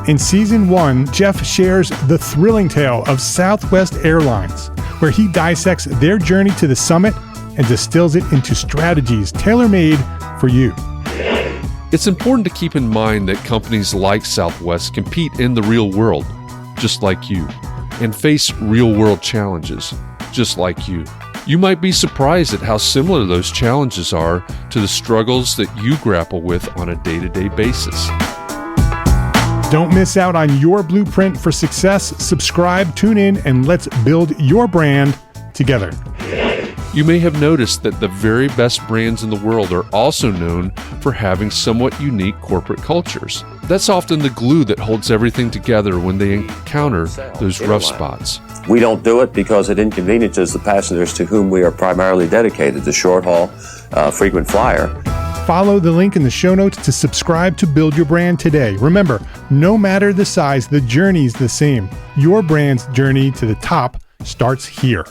Speaker 1: In Season 1, Jeff shares the thrilling tale of Southwest Airlines, where he dissects their journey to the summit and distills it into strategies tailor-made for you.
Speaker 5: It's important to keep in mind that companies like Southwest compete in the real world, just like you, and face real-world challenges, just like you. You might be surprised at how similar those challenges are to the struggles that you grapple with on a day-to-day basis.
Speaker 1: Don't miss out on your blueprint for success. Subscribe, tune in, and let's build your brand together.
Speaker 5: You may have noticed that the very best brands in the world are also known for having somewhat unique corporate cultures. That's often the glue that holds everything together when they encounter those rough spots.
Speaker 6: We don't do it because it inconveniences the passengers to whom we are primarily dedicated, the short haul, frequent flyer.
Speaker 1: Follow the link in the show notes to subscribe to Build Your Brand today. Remember, no matter the size, the journey's the same. Your brand's journey to the top starts here.